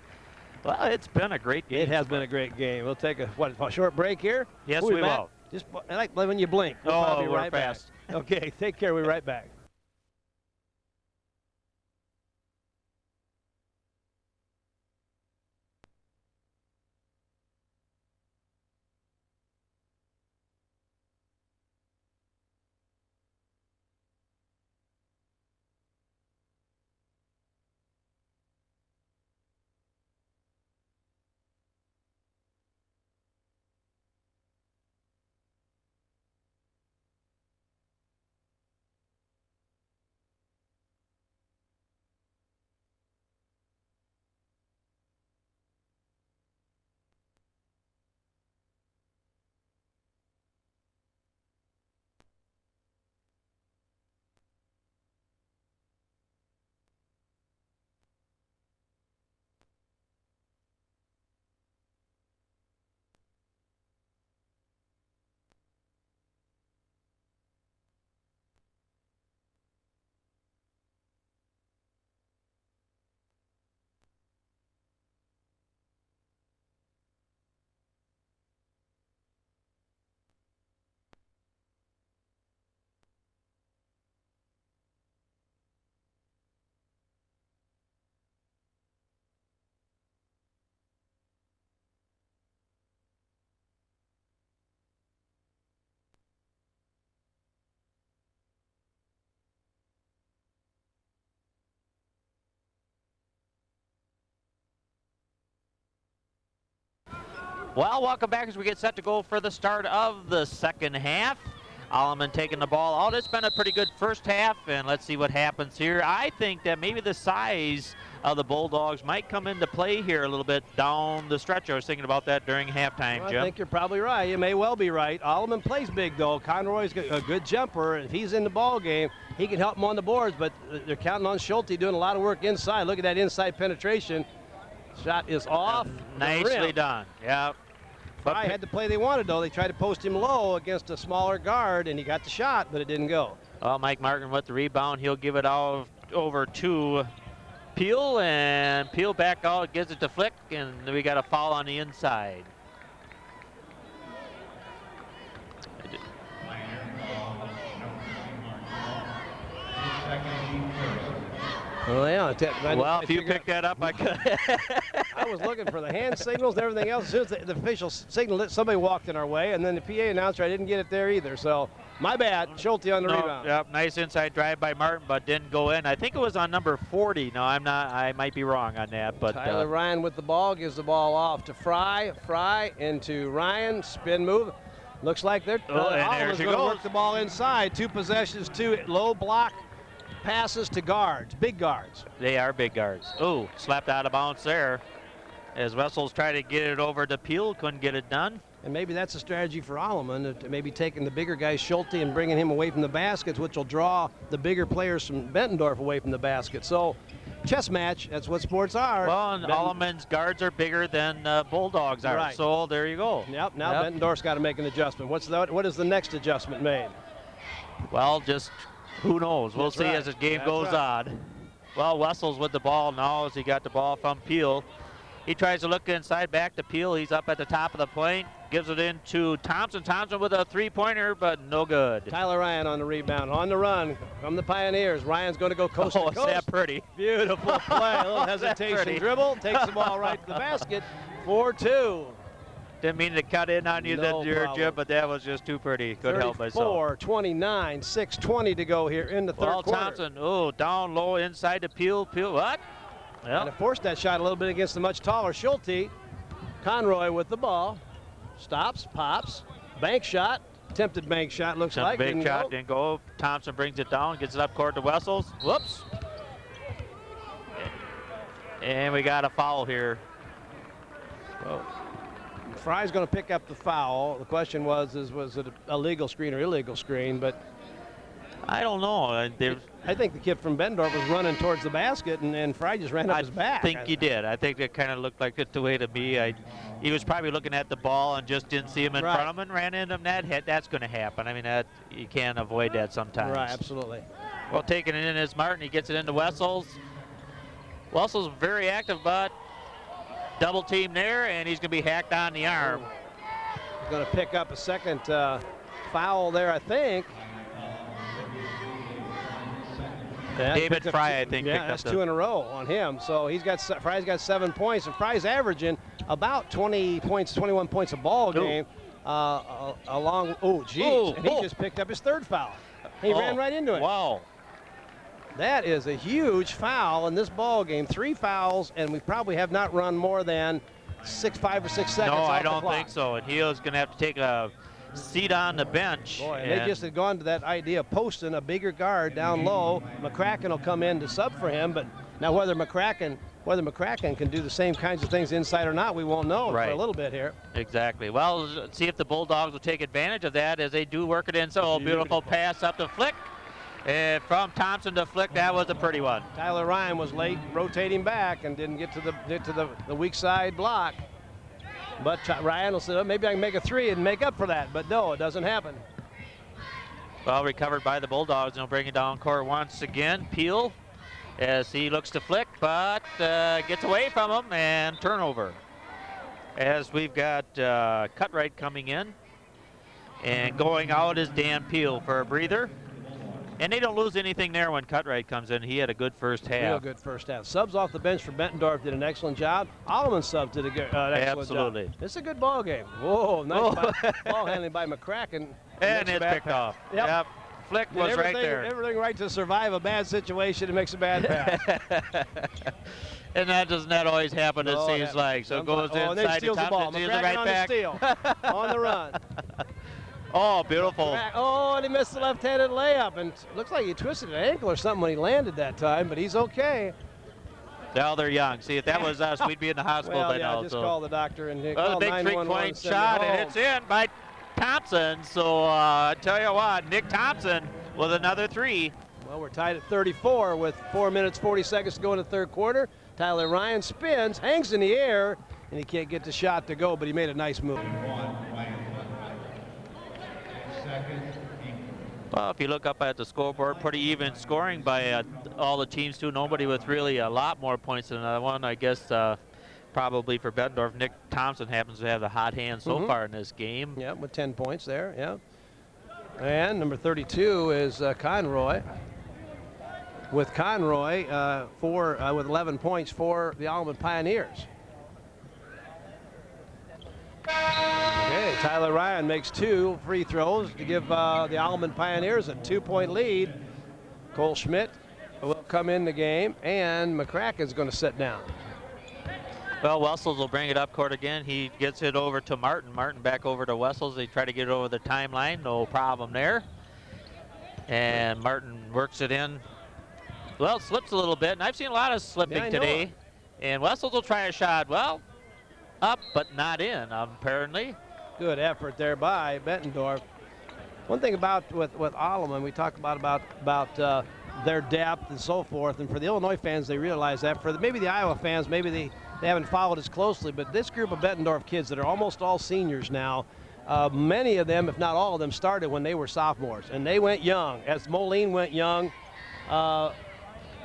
well, it's been a great game. It has been a great game. We'll take a short break here. Yes, we'll we back. will. Just like when you blink. We'll probably be we're right fast. back. Okay, take care. We'll be right back. Well, welcome back as we get set to go for the start of the second half. Alleman taking the ball out. It's been a pretty good first half, and let's see what happens here. I think that maybe the size of the Bulldogs might come into play here a little bit down the stretch. I was thinking about that during halftime, Well, Jim. I think you're probably right. You may well be right. Alleman plays big, though. Conroy's a good jumper. If he's in the ball game, he can help them on the boards, but they're counting on Schulte doing a lot of work inside. Look at that inside penetration. Shot is off. Nicely done. Yeah. Fry had the play they wanted, though. They tried to post him low against a smaller guard, and he got the shot, but it didn't go. Well, Mike Martin with the rebound. He'll give it out over to Peel, and Peel back out, gives it to Flick, and we got a foul on the inside. Well, yeah. Well, if you picked that up, I could. I was looking for the hand signals and everything else. As soon as the official signaled, somebody walked in our way, and then the PA announcer, I didn't get it there either. So, my bad. Schulte on the rebound. Yep, nice inside drive by Martin, but didn't go in. I think it was on number 40. No, I'm not. I might be wrong on that. But Tyler Ryan with the ball, gives the ball off to Fry. Fry into Ryan. Spin move. Looks like they're and there she going to goes. work the ball inside. 2 possessions, 2 low block passes to guards, big guards. They are big guards. Oh, slapped out of bounds there. As Wessels tried to get it over to Peel, couldn't get it done. And maybe that's a strategy for Alleman, to maybe taking the bigger guy, Schulte, and bringing him away from the baskets, which will draw the bigger players from Bettendorf away from the basket. So, chess match, that's what sports are. Well, and Alleman's guards are bigger than Bulldogs are. Right. So there you go. Yep, now Bettendorf's got to make an adjustment. What is the next adjustment made? Well, just who knows? We'll see as the game goes on. Well, Wessels with the ball now as he got the ball from Peel. He tries to look inside back to Peel. He's up at the top of the point. Gives it into Thompson. Thompson with a three-pointer, but no good. Tyler Ryan on the rebound. On the run from the Pioneers. Ryan's going to go coast to coast. Oh, is that pretty? Beautiful play. A little hesitation dribble. Takes the ball right to the basket. 4-2. Didn't mean to cut in on you, Jim, but that was just too pretty. Couldn't help myself. 34-29, 6:20 to go here in the third quarter. Thompson, down low inside to Peel. Peel, what? Yep. And forced that shot a little bit against the much taller Schulte. Conroy with the ball. Stops, pops, bank shot. Attempted bank shot, looks like. Big shot, didn't go. Thompson brings it down, gets it up court to Wessels. Whoops. And we got a foul here. Fry's going to pick up the foul. The question was it a legal screen or illegal screen? But I don't know. I think the kid from Bettendorf was running towards the basket, and Fry just ran up his back. I think he did. I think it kind of looked like it the way to me. He was probably looking at the ball and just didn't see him in front of him and ran into him. That's going to happen. I mean, you can't avoid that sometimes. Right, absolutely. Well, taking it in is Martin. He gets it into Wessels. Wessels very active, but double team there, and he's going to be hacked on the arm. He's going to pick up a second foul there, I think. David Fry, I think. Yeah, that's 2 in a row on him. So Fry's got 7 points, and Fry's averaging about 20 points, 21 points a ball game. He just picked up his 3rd foul. He ran right into it. Wow. That is a huge foul in this ball game. 3 fouls, and we probably have not run more than 5 or 6 seconds. No, off I the don't clock. think so. And Heo's going to have to take a seat on the bench. Boy, and they just had gone to that idea of posting a bigger guard down low. McCracken will come in to sub for him, but now whether McCracken can do the same kinds of things inside or not, we won't know for a little bit here. Exactly. Well, let's see if the Bulldogs will take advantage of that as they do work it in. So beautiful pass up to Flick. And from Thompson to Flick, that was a pretty one. Tyler Ryan was late rotating back and didn't get to the weak side block. But Ryan will say, oh, maybe I can make a 3 and make up for that. But no, it doesn't happen. Well recovered by the Bulldogs. They'll bring it down court once again. Peel as he looks to Flick, but gets away from him, and turnover. As we've got Cutright coming in. And going out is Dan Peel for a breather. And they don't lose anything there when Cutright comes in. He had a good first half. Real good first half. Subs off the bench for Bettendorf did an excellent job. Alleman subs did an excellent job. This is a good ball game. Whoa, nice ball handling by McCracken. And it's picked off. Yep. Flick was right there. Everything right to survive a bad situation and makes a bad pass. And that does not always happen, it seems like. So it goes inside the ball. McCracken right back. Steal. On the run. Oh, beautiful. Oh, and he missed the left-handed layup, and looks like he twisted an ankle or something when he landed that time, but he's okay. Well, they're young. See, if that was us, we'd be in the hospital by now. Just call the doctor and call 911. Big three-point shot, and it's in by Thompson. So I tell you what, Nick Thompson with another 3. Well, we're tied at 34 with 4 minutes, 40 seconds to go in the 3rd quarter. Tyler Ryan spins, hangs in the air, and he can't get the shot to go, but he made a nice move. Well, if you look up at the scoreboard, pretty even scoring by all the teams too. Nobody with really a lot more points than another one. I guess probably for Bettendorf, Nick Thompson happens to have the hot hand so far in this game. Yeah, with 10 points there, yeah. And number 32 is Conroy. With Conroy with 11 points for the Alleman Pioneers. Okay, Tyler Ryan makes 2 free throws to give the Alleman Pioneers a 2-point lead. Cole Schmidt will come in the game, and McCracken's going to sit down. Well, Wessels will bring it up court again. He gets it over to Martin. Martin back over to Wessels. They try to get it over the timeline. No problem there. And Martin works it in. Well, slips a little bit, and I've seen a lot of slipping today. And Wessels will try a shot. Well, up but not in, apparently. Good effort there by Bettendorf. One thing about with Alleman, we talk about their depth and so forth, and for the Illinois fans, they realize that. For maybe the Iowa fans, maybe they haven't followed as closely, but this group of Bettendorf kids that are almost all seniors now, many of them, if not all of them, started when they were sophomores, and they went young. As Moline went young,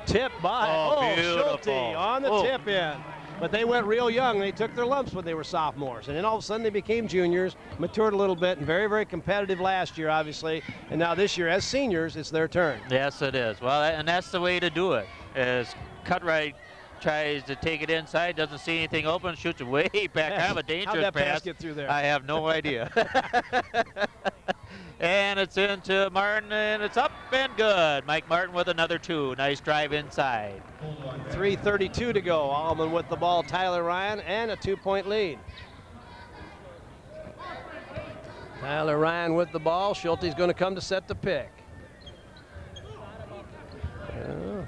tipped by Schulte on the tip in. But they went real young. They took their lumps when they were sophomores. And then all of a sudden they became juniors, matured a little bit, and very, very competitive last year, obviously. And now this year, as seniors, it's their turn. Yes, it is. Well, and that's the way to do it. As Cutright tries to take it inside, doesn't see anything open, shoots it way back. Kind of a dangerous How'd that pass get through there? I have no idea. And it's into Martin, and it's up and good. Mike Martin with another 2. Nice drive inside. 3:32 to go. Alleman with the ball. Tyler Ryan, and a 2-point lead. Tyler Ryan with the ball. Schulte's going to come to set the pick.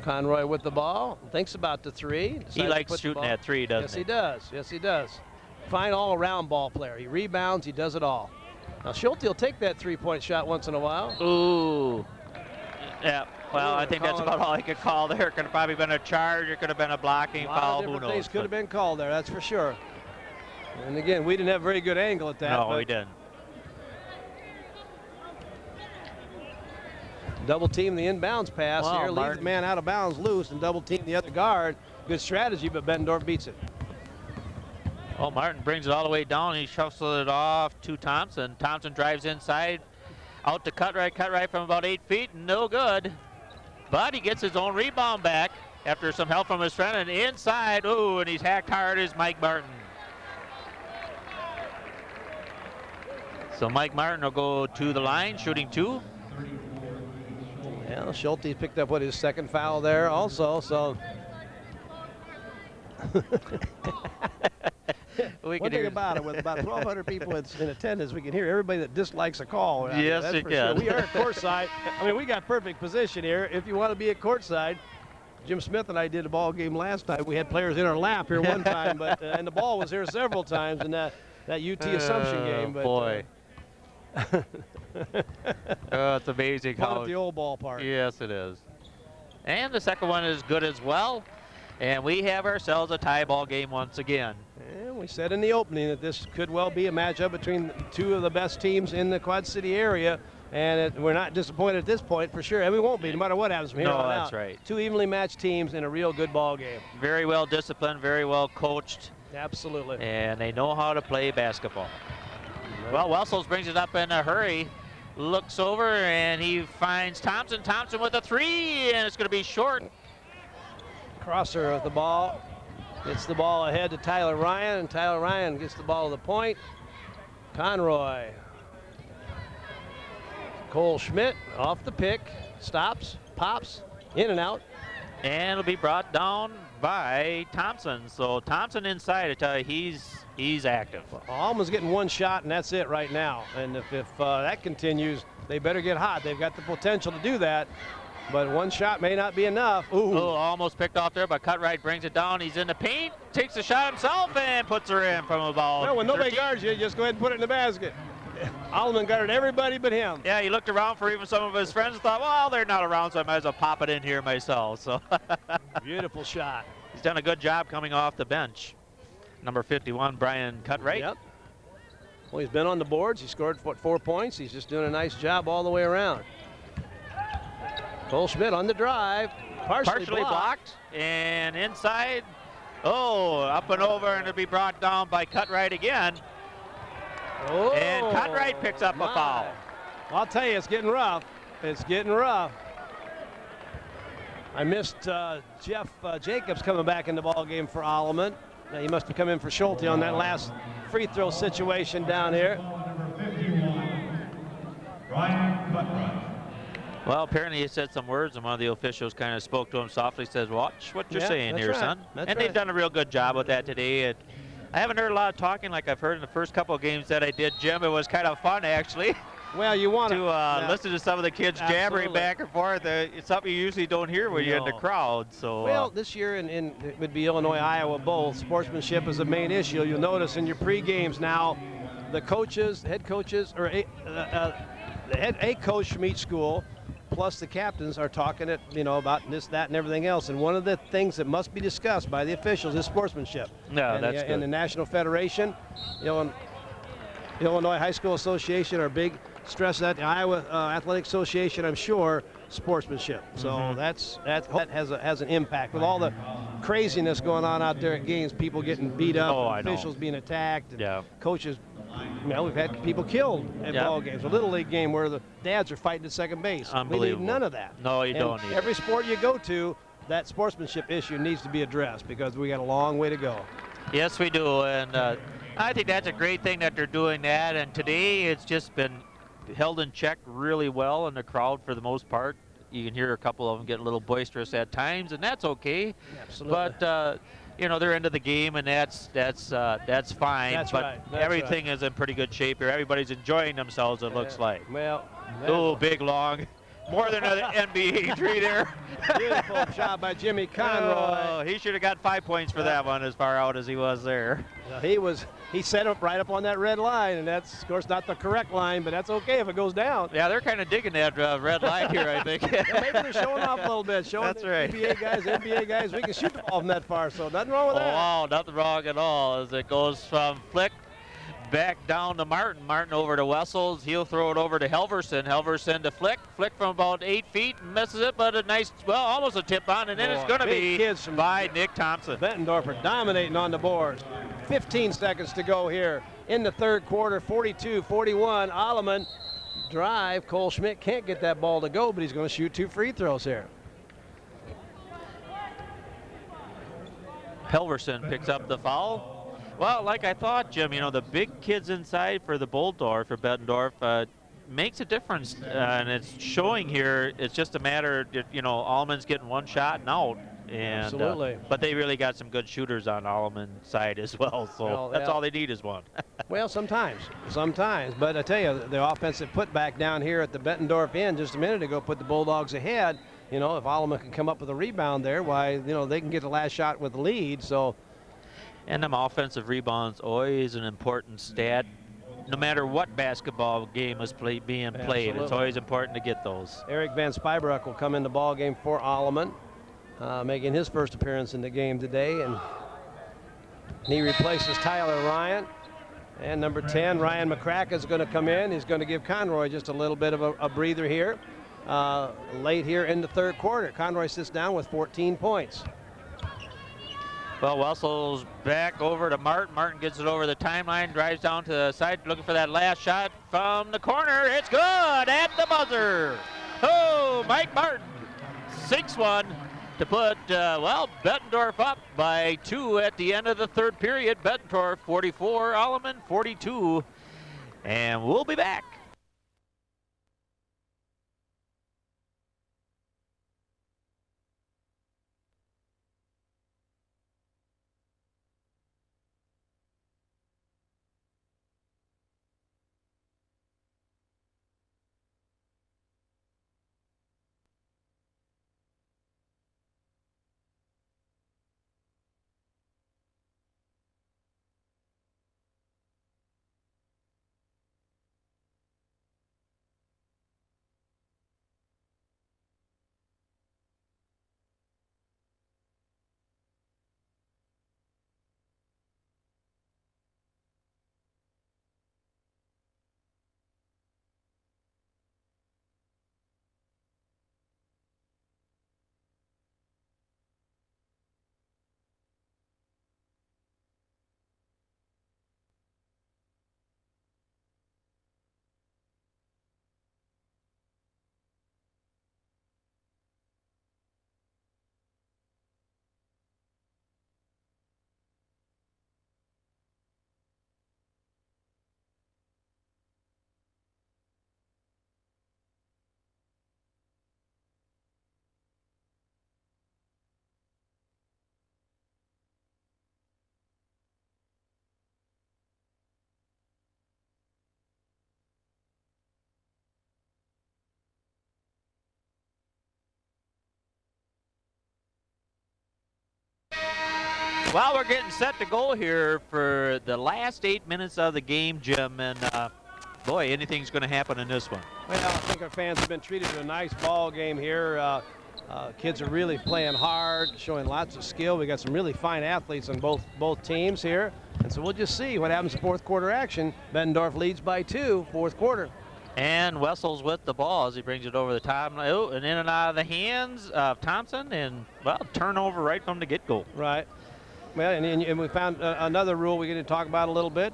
Conroy with the ball. Thinks about the 3. He likes shooting that 3, doesn't he? Yes, he does. Yes, he does. fine all-around ball player. He rebounds, he does it all. Now Schulte will take that three-point shot once in a while. Ooh. Yeah, well, Ooh, I think that's about all I could call there. Could have probably been a charge. It could have been a blocking foul. Who knows? Things could have been called there, that's for sure. And again, we didn't have a very good angle at that. No, we didn't. Double team the inbounds pass Well, here. Leaves the man out of bounds loose and double team the other guard. Good strategy, but Bettendorf beats it. Oh, Martin brings it all the way down. He shuffles it off to Thompson. Thompson drives inside, out to cut right from about 8 feet. No good. But he gets his own rebound back after some help from his friend. And inside, ooh, and he's hacked hard is Mike Martin. So Mike Martin will go to the line, shooting 2. Yeah, Schulte picked up his second foul there also, so. One thing about it, with about 1,200 people in attendance, we can hear everybody that dislikes a call. Yes, that's it for can. sure. We are at courtside. I mean, we got perfect position here. If you want to be at courtside, Jim Smith and I did a ball game last time. We had players in our lap here one time, but and the ball was here several times in that UT Assumption game. But, boy. Oh, it's amazing fun how at the old ballpark. Yes, it is. And the second one is good as well. And we have ourselves a tie ball game once again. And we said in the opening that this could well be a matchup between two of the best teams in the Quad City area. And we're not disappointed at this point for sure. And we won't be no matter what happens from here on out. That's right. Two evenly matched teams in a real good ball game. Very well disciplined, very well coached. Absolutely. And they know how to play basketball. Well, Wessels brings it up in a hurry. Looks over and he finds Thompson. Thompson with a 3, and it's going to be short. Crosser with the ball. Gets the ball ahead to Tyler Ryan, and Tyler Ryan gets the ball to the point. Conroy. Cole Schmidt off the pick. Stops, pops, in and out. And it'll be brought down by Thompson. So Thompson inside, I tell you, he's active. Alleman's getting one shot, and that's it right now. And if that continues, they better get hot. They've got the potential to do that, but one shot may not be enough. Ooh. Oh, almost picked off there, but Cutright brings it down. He's in the paint, takes the shot himself, and puts her in from about Well, when nobody 13. guards you, just go ahead and put it in the basket. Alleman guarded everybody but him. Yeah, he looked around for even some of his friends and thought, well, they're not around, so I might as well pop it in here myself. So Beautiful shot. He's done a good job coming off the bench. Number 51, Brian Cutright. Yep. Well, he's been on the boards. He scored 4 points. He's just doing a nice job all the way around. Cole Schmidt on the drive. Partially blocked. And inside. Oh, up and over, and it'll be brought down by Cutright again. Oh, And Cutright picks up a foul. I'll tell you, it's getting rough. It's getting rough. I missed Jeff Jacobs coming back in the ball game for Alleman. Now, he must have come in for Schulte on that last free throw situation down here. Number 51, Brian Cutright. Well, apparently he said some words, and one of the officials kind of spoke to him softly, says, watch what you're saying here, right. son. That's and right. they've done a real good job with that today. And I haven't heard a lot of talking like I've heard in the first couple of games that I did, Jim. It was kind of fun, actually, Well, you want to listen to some of the kids jabbering back and forth. It's something you usually don't hear when you're in the crowd. So, well, this year it would be Illinois, Iowa both. Sportsmanship is a main issue. You'll notice in your pre-games now, the coaches, head coaches, or a coach from each school, plus the captains are talking about this, that, and everything else. And one of the things that must be discussed by the officials is sportsmanship. No, that's And good. the National Federation, Illinois High School Association are big stress that. The Iowa Athletic Association, I'm sure, sportsmanship. So that has an impact with all the craziness going on out there at games. People getting beat up, officials being attacked, and coaches. We've had people killed at ball games. A little league game where the dads are fighting at second base. Unbelievable. We need none of that. No, you don't need every sport you go to, that sportsmanship issue needs to be addressed because we got a long way to go. Yes, we do. And I think that's a great thing that they're doing that. And today it's just been held in check really well in the crowd for the most part. You can hear a couple of them get a little boisterous at times, and that's okay. Absolutely. But they're into the game, and that's fine. That's but right. everything is in pretty good shape here. Everybody's enjoying themselves, it looks like. Well, Oh, big long more than an NBA three there. Beautiful shot by Jimmy Conroy. Oh, he should have got 5 points for that one, as far out as he was there. He set up right up on that red line, and that's, of course, not the correct line, but that's okay if it goes down. Yeah, they're kind of digging that red line here, I think. Yeah, maybe they're showing off a little bit, showing That's the right. NBA guys, NBA guys, we can shoot the ball from that far, so nothing wrong with Oh, that. wow, nothing wrong at all as it goes from Flick back down to Martin. Martin over to Wessels. He'll throw it over to Helverson. Helverson to Flick. Flick from about 8 feet, misses it, but a nice, well, almost a tip on, and then it's going to be kids from by Nick Thompson. Bettendorf are dominating on the boards. 15 seconds to go here in the third quarter, 42-41. Alleman drive. Cole Schmidt can't get that ball to go, but he's going to shoot 2 free throws here. Helverson picks up the foul. Well, like I thought, Jim, you know, the big kids inside for the Bulldorf, for Bettendorf, makes a difference, and it's showing here. It's just a matter, you know, Alleman's getting one shot and out. And, Absolutely. But they really got some good shooters on Alleman's side as well, so Well, that's all they need is one. Well, sometimes. But I tell you, the offensive putback down here at the Bettendorf end just a minute ago put the Bulldogs ahead. You know, if Alleman can come up with a rebound there, why, you know, they can get the last shot with the lead. So, And them offensive rebounds always an important stat. No matter what basketball game is being played, Absolutely. it's always important to get those. Eric Van Spybrook will come in the ball game for Alleman, making his first appearance in the game today, and he replaces Tyler Ryan. And number 10, Ryan McCracken, is going to come in. He's going to give Conroy just a little bit of a breather here, late here in the third quarter. Conroy sits down with 14 points. Well, Wessels back over to Martin. Martin gets it over the timeline, drives down to the side, looking for that last shot from the corner. It's good at the buzzer. Oh, Mike Martin sinks one to put, well, Bettendorf up by 2 at the end of the third period. Bettendorf 44, Alleman 42. And we'll be back. Well, we're getting set to go here for the last 8 minutes of the game, Jim, and boy, anything's going to happen in this one. Well, I think our fans have been treated to a nice ball game here. Kids are really playing hard, showing lots of skill. We got some really fine athletes on both teams here, and so we'll just see what happens in fourth quarter action. Bettendorf leads by 2, fourth quarter. And Wessels with the ball as he brings it over the top, oh, and in and out of the hands of Thompson, and, well, turnover right from the get-go. Right. Well, and we found another rule we get to talk about a little bit.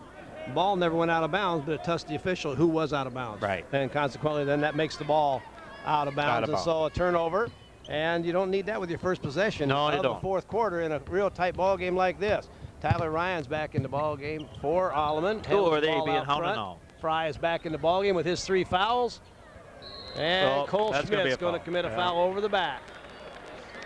Ball never went out of bounds, but it touched the official who was out of bounds. Right. And consequently, then that makes the ball out of bounds. And so a turnover, and you don't need that with your first possession No, you of don't. the fourth quarter in a real tight ball game like this. Tyler Ryan's back in the ball game for Alleman. Who are they being hounded now? Fry is back in the ball game with his 3 fouls. And Cole Schmidt's going to commit a foul over the back.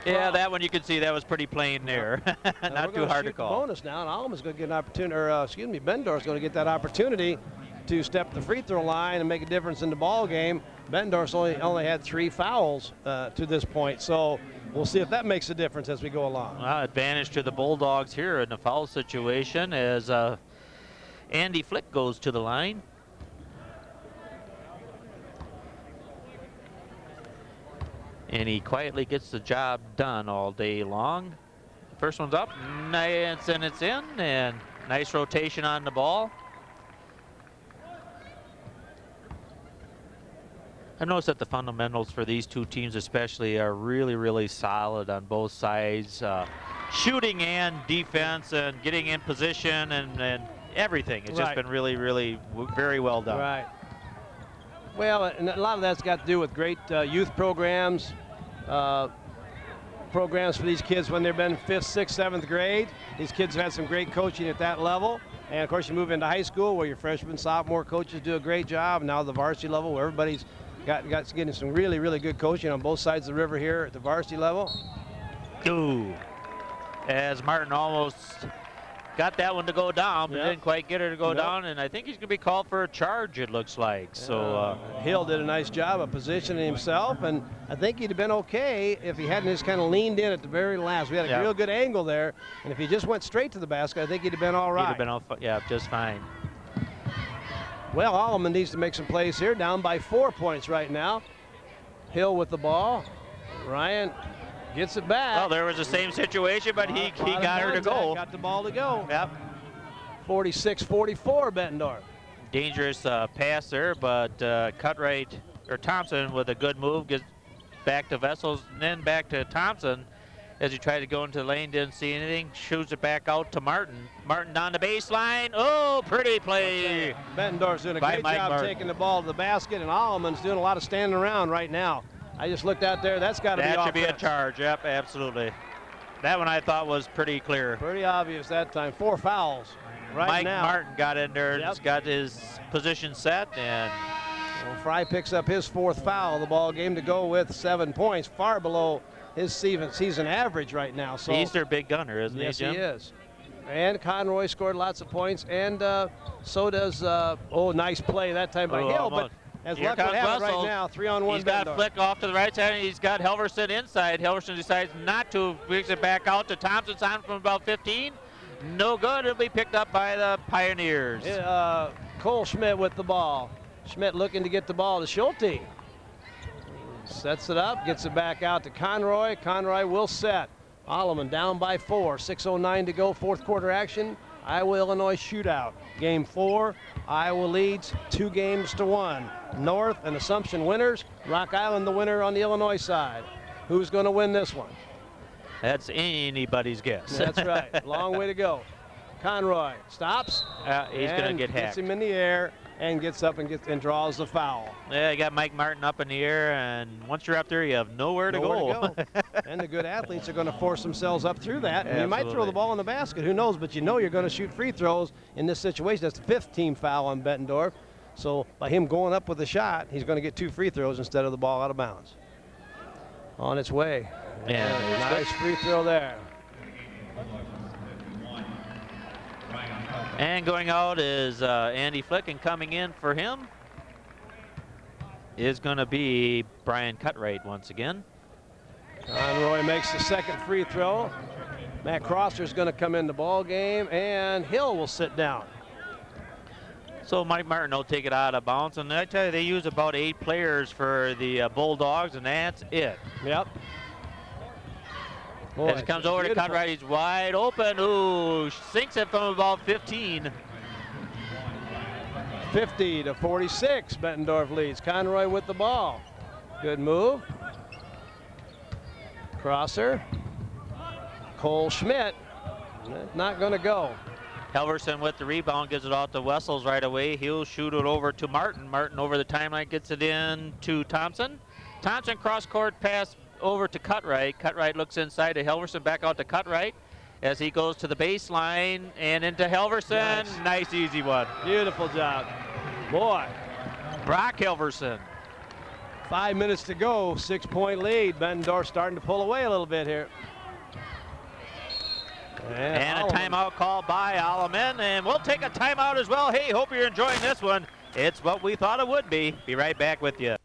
Yeah, that one you can see that was pretty plain there. Not too hard to call. Bonus now, and Alleman's going to get an opportunity, or Bettendorf's going to get that opportunity to step the free throw line and make a difference in the ball game. Bettendorf's only had 3 fouls to this point, so we'll see if that makes a difference as we go along. Advantage to the Bulldogs here in the foul situation as Andy Flick goes to the line. And he quietly gets the job done all day long. First one's up, nice, and it's in, and nice rotation on the ball. I've noticed that the fundamentals for these two teams especially are really, really solid on both sides. Shooting and defense and getting in position and everything. It's just been really, really very well done. Right. Well, and a lot of that's got to do with great youth programs for these kids when they've been 5th, 6th, 7th grade. These kids have had some great coaching at that level. And of course you move into high school where your freshman, sophomore coaches do a great job. Now the varsity level where everybody's getting some really, really good coaching on both sides of the river here at the varsity level. Ooh. As Martin almost got that one to go down, but didn't quite get her to go down, and I think he's going to be called for a charge, it looks like. So Hill did a nice job of positioning himself, and I think he'd have been okay if he hadn't just kind of leaned in at the very last. We had a real good angle there, and if he just went straight to the basket, I think he'd have been all right. He'd have been just fine. Well, Alleman needs to make some plays here, down by 4 points right now. Hill with the ball. Ryan gets it back. Well, there was the same situation, but he got her to go. Got the ball to go. Yep. 46-44, Bettendorf. Dangerous pass there, but Thompson with a good move gets back to Vessels and then back to Thompson as he tried to go into the lane, didn't see anything, shoots it back out to Martin. Martin down the baseline. Oh, pretty play. Bettendorf's doing a great job taking the ball to the basket, and Alleman's doing a lot of standing around right now. I just looked out there. That's got to be offense. That should be a charge. Yep, absolutely. That one I thought was pretty clear. Pretty obvious that time. 4 fouls right now. Mike Martin got in there and got his position set. And well, Fry picks up his 4th foul of the ball game to go with 7 points, far below his season average right now. So he's their big gunner, isn't he, Jim? Yes, he is. And Conroy scored lots of points, and so does, nice play that time by Hill. But as luck would have it right now, 3-on-1. He's got Flick off to the right side, and he's got Helverson inside. Helverson decides not to, brings it back out to Thompson. Thompson from about 15. No good. It'll be picked up by the Pioneers. Cole Schmidt with the ball. Schmidt looking to get the ball to Schulte. Sets it up, gets it back out to Conroy. Conroy will set. Alleman down by 4. 6:09 to go, 4th quarter action. Iowa-Illinois shootout. Game 4, Iowa leads 2-1. North and Assumption winners. Rock Island the winner on the Illinois side. Who's going to win this one? That's anybody's guess. That's right. Long way to go. Conroy stops. He's going to get hacked. Gets him in the air and gets up and draws the foul. Yeah, you got Mike Martin up in the air, and once you're up there, you have nowhere to go. And the good athletes are going to force themselves up through that. And you might throw the ball in the basket. Who knows? But you know you're going to shoot free throws in this situation. That's the 5th team foul on Bettendorf. So by him going up with a shot, he's going to get 2 free throws instead of the ball out of bounds. On its way. Yeah, nice free throw there. And going out is Andy Flick, and coming in for him is going to be Brian Cutright once again. Conroy makes the 2nd free throw. Matt Crosser's going to come in the ball game, and Hill will sit down. So Mike Martin will take it out of bounds, and I tell you, they use about 8 players for the Bulldogs, and that's it. Yep. Boy, as it comes over to Cutright, he's wide open. Ooh, sinks it from about 15. 50-46, Bettendorf leads. Conroy with the ball. Good move. Crosser. Cole Schmidt. Not going to go. Helverson with the rebound, gives it out to Wessels right away. He'll shoot it over to Martin. Martin over the timeline, gets it in to Thompson. Thompson cross-court pass over to Cutright. Cutright looks inside to Helverson, back out to Cutright as he goes to the baseline and into Helverson. Nice easy one. Beautiful job. Boy. Brock Helverson. 5 minutes to go, 6-point lead. Bettendorf starting to pull away a little bit here. And a timeout called by Alleman, and we'll take a timeout as well. Hey, hope you're enjoying this one. It's what we thought it would be. Be right back with you.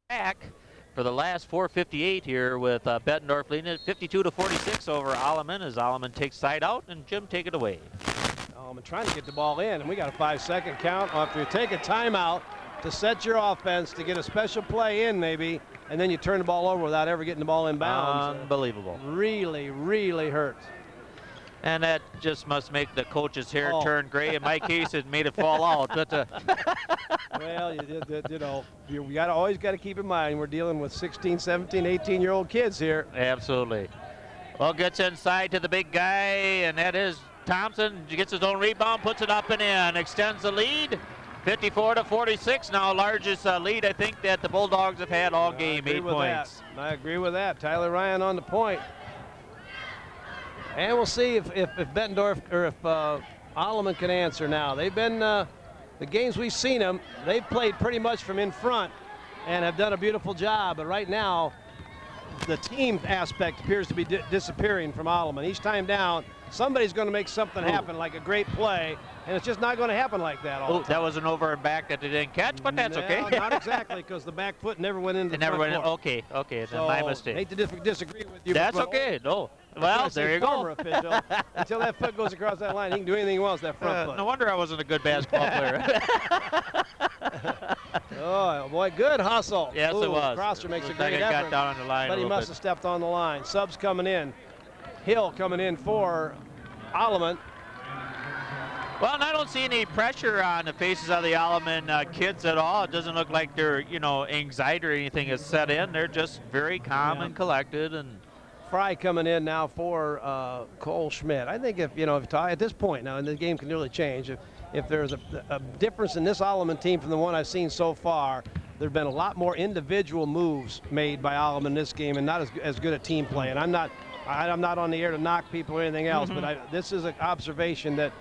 back for the last 4:58 here with Bettendorf leading it 52-46 over Alleman as Alleman takes side out and Jim take it away. I'm trying to get the ball in, and we got a 5-second count after you take a timeout to set your offense to get a special play in maybe, and then you turn the ball over without ever getting the ball in bounds. Unbelievable. Really, really hurts. And that just must make the coach's hair turn gray. In my case, it made it fall out. But well, you know, you always got to keep in mind we're dealing with 16, 17, 18-year-old kids here. Absolutely. Well, gets inside to the big guy, and that is Thompson. Gets his own rebound, puts it up and in, extends the lead. 54-46 now, largest lead I think that the Bulldogs have had all game, 8 points. I agree with that. Tyler Ryan on the point. And we'll see if Bettendorf or if Alleman can answer now. They've been, the games we've seen them, they've played pretty much from in front and have done a beautiful job. But right now, the team aspect appears to be disappearing from Alleman. Each time down, somebody's going to make something happen, like a great play, and it's just not going to happen like that all the time. That was an over and back that they didn't catch, but that's okay. Not exactly, because the back foot never went into the front court. Okay, then so, my mistake. Hate to disagree with you. That's okay. No. Well, there you go. Official. Until that foot goes across that line, he can do anything he wants, that front foot. No wonder I wasn't a good basketball player. Oh, boy, good hustle. Yes, it was. Crosser makes a Looks great like it effort, got down on the line but he must have stepped on the line. Subs coming in. Hill coming in for Alleman. Well, and I don't see any pressure on the faces of the Alleman kids at all. It doesn't look like their, anxiety or anything is set in. They're just very calm and collected. And Fry coming in now for Cole Schmidt. I think if at this point now, and the game can really change, if there's a difference in this Alleman team from the one I've seen so far, there have been a lot more individual moves made by Alleman in this game and not as good a team play. And I'm not on the air to knock people or anything else, but this is an observation that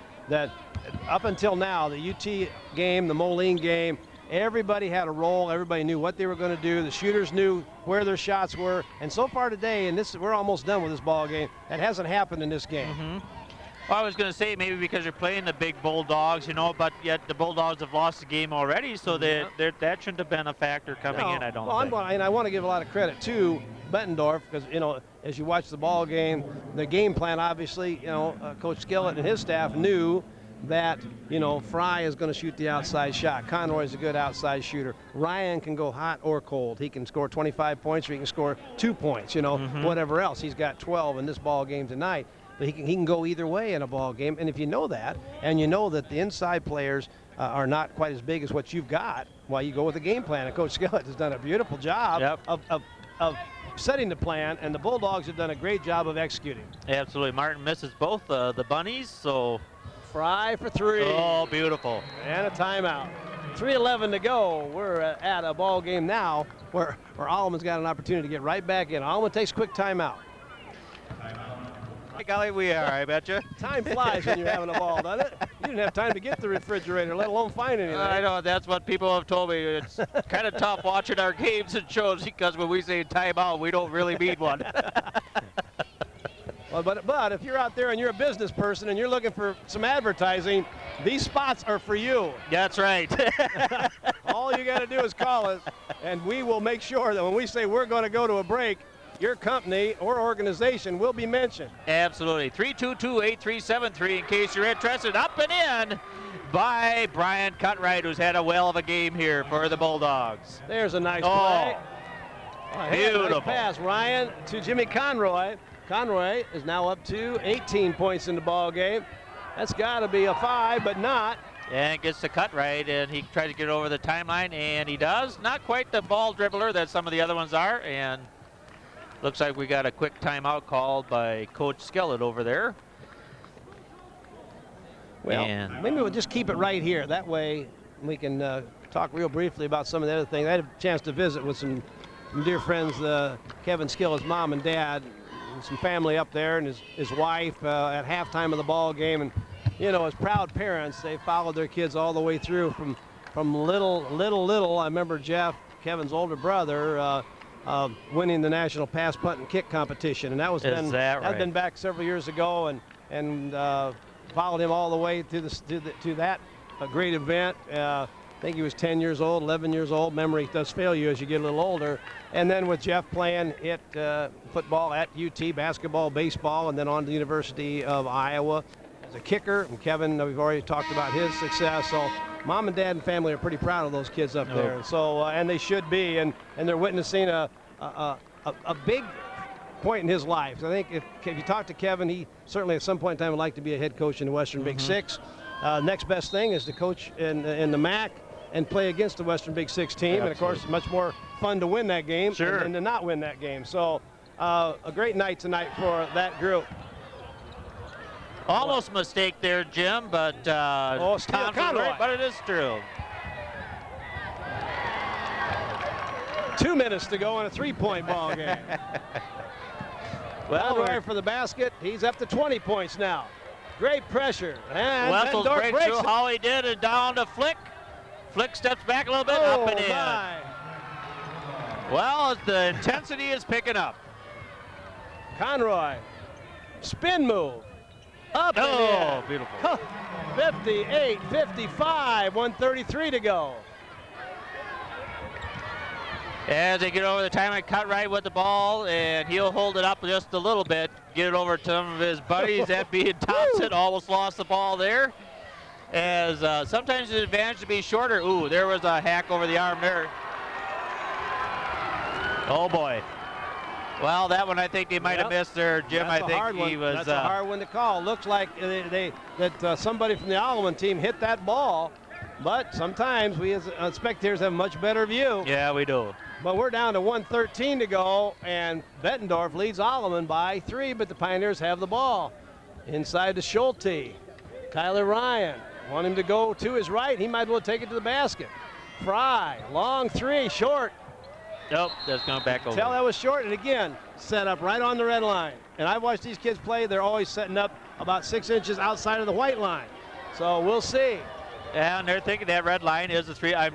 up until now, the UT game, the Moline game, everybody had a role. Everybody knew what they were going to do. The shooters knew where their shots were. And so far today, and we're almost done with this ball game, that hasn't happened in this game. Well, I was going to say maybe because you're playing the big Bulldogs, but yet the Bulldogs have lost the game already, so that shouldn't have been a factor coming in, I don't think. And I want to give a lot of credit to Bettendorf because, as you watch the ball game, the game plan, obviously, Coach Skillett and his staff knew that, Fry is going to shoot the outside shot. Conroy's a good outside shooter. Ryan can go hot or cold. He can score 25 points or he can score 2 points, whatever else. He's got 12 in this ball game tonight. But he can go either way in a ball game. And if you know that, and you know that the inside players are not quite as big as what you've got, well, you go with the game plan. And Coach Skillett has done a beautiful job of setting the plan, and the Bulldogs have done a great job of executing. Absolutely. Martin misses both the bunnies, so Fry for three. Oh, beautiful. And a timeout. 3:11 to go. We're at a ball game now where Alleman's got an opportunity to get right back in. Alleman takes a quick timeout. Hey, golly, we are, I bet you. Time flies when you're having a ball, doesn't it? You didn't have time to get the refrigerator, let alone find anything. I know, that's what people have told me. It's kind of tough watching our games and shows because when we say timeout, we don't really mean one. Well, but if you're out there and you're a business person and you're looking for some advertising, these spots are for you. That's right. All you got to do is call us, and we will make sure that when we say we're going to go to a break, your company or organization will be mentioned. Absolutely. 322-8373 in case you're interested. Up and in by Brian Cutright, who's had a whale of a game here for the Bulldogs. There's a nice play. Beautiful. Nice pass, Ryan, to Jimmy Conroy. Conroy is now up to 18 points in the ball game. That's got to be a 5, but not. And gets the Cutright, and he tries to get over the timeline, and he does. Not quite the ball dribbler that some of the other ones are, and looks like we got a quick timeout called by Coach Skillett over there. Well, maybe we'll just keep it right here. That way we can talk real briefly about some of the other things. I had a chance to visit with some dear friends, Kevin Skillett's mom and dad, and some family up there, and his wife at halftime of the ball game. And, as proud parents, they followed their kids all the way through from little. I remember Jeff, Kevin's older brother, winning the national pass, punt, and kick competition, and that had been back several years ago, and followed him all the way to that great event. I think he was 10 years old, 11 years old. Memory does fail you as you get a little older. And then with Jeff playing football at UT, basketball, baseball, and then on to the University of Iowa as a kicker. And Kevin, we've already talked about his success. So mom and dad and family are pretty proud of those kids up there. So and they should be. And they're witnessing a big point in his life. So I think if you talk to Kevin, he certainly at some point in time would like to be a head coach in the Western Big Six. Next best thing is to coach in the MAC and play against the Western Big Six team. Absolutely. And of course, it's much more fun to win that game than to not win that game. So a great night tonight for that group. Almost mistake there, Jim, but steal Conroy. Right, but it is true. 2 minutes to go in a 3-point ball game. Well, Conroy for the basket. He's up to 20 points now. Great pressure. And Wessels breaks through. How he did it down to Flick. Flick steps back a little bit, up and in. Well, the intensity is picking up. Conroy, spin move. Up and in. Beautiful. 58-55, 1:33 to go. As they get over the time, I cut right with the ball, and he'll hold it up just a little bit, get it over to some of his buddies. That being Thompson almost lost the ball there. As sometimes it's an advantage to be shorter. Ooh, there was a hack over the arm there. Oh boy. Well, that one I think they might have missed there, Jim. I think he was. That's a hard one to call. Looks like that somebody from the Alleman team hit that ball, but sometimes we as spectators have a much better view. Yeah, we do. But we're down to 1:13 to go, and Bettendorf leads Alleman by 3, but the Pioneers have the ball. Inside to Schulte. Kyler Ryan. Want him to go to his right. He might as well take it to the basket. Fry. Long 3. Short. Nope, that's going back over. Tell that was short, and again, set up right on the red line. And I've watched these kids play. They're always setting up about 6 inches outside of the white line. So we'll see. And they're thinking that red line is the 3. I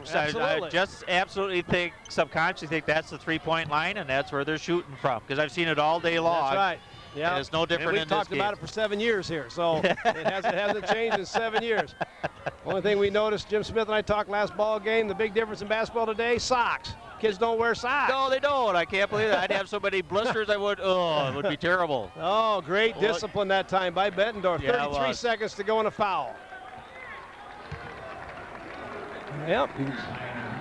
just absolutely think, subconsciously think that's the 3-point line, and that's where they're shooting from. Because I've seen it all day long. That's right. Yeah, it's no different in this game. We've talked about it for 7 years here, so it hasn't changed in 7 years. Only thing we noticed, Jim Smith and I talked last ball game, the big difference in basketball today, socks. Kids don't wear socks. No, they don't. I can't believe that. I'd have so many blisters, it would be terrible. Oh, great discipline that time by Bettendorf. Yeah, 33 seconds to go in a foul. Yep.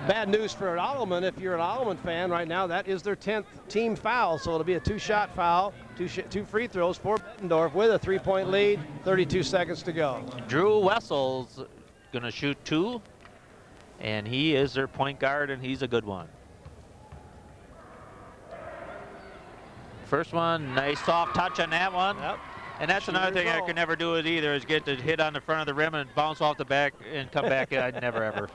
Bad news for Alleman. If you're an Alleman fan right now, that is their 10th team foul. So it'll be a 2-shot foul, two free throws for Bettendorf with a 3-point lead. 32 seconds to go. Drew Wessels going to shoot 2, and he is their point guard, and he's a good one. First one, nice soft touch on that one. Yep. And that's another thing I could never do it either, is get to hit on the front of the rim and bounce off the back and come back. I'd never, ever.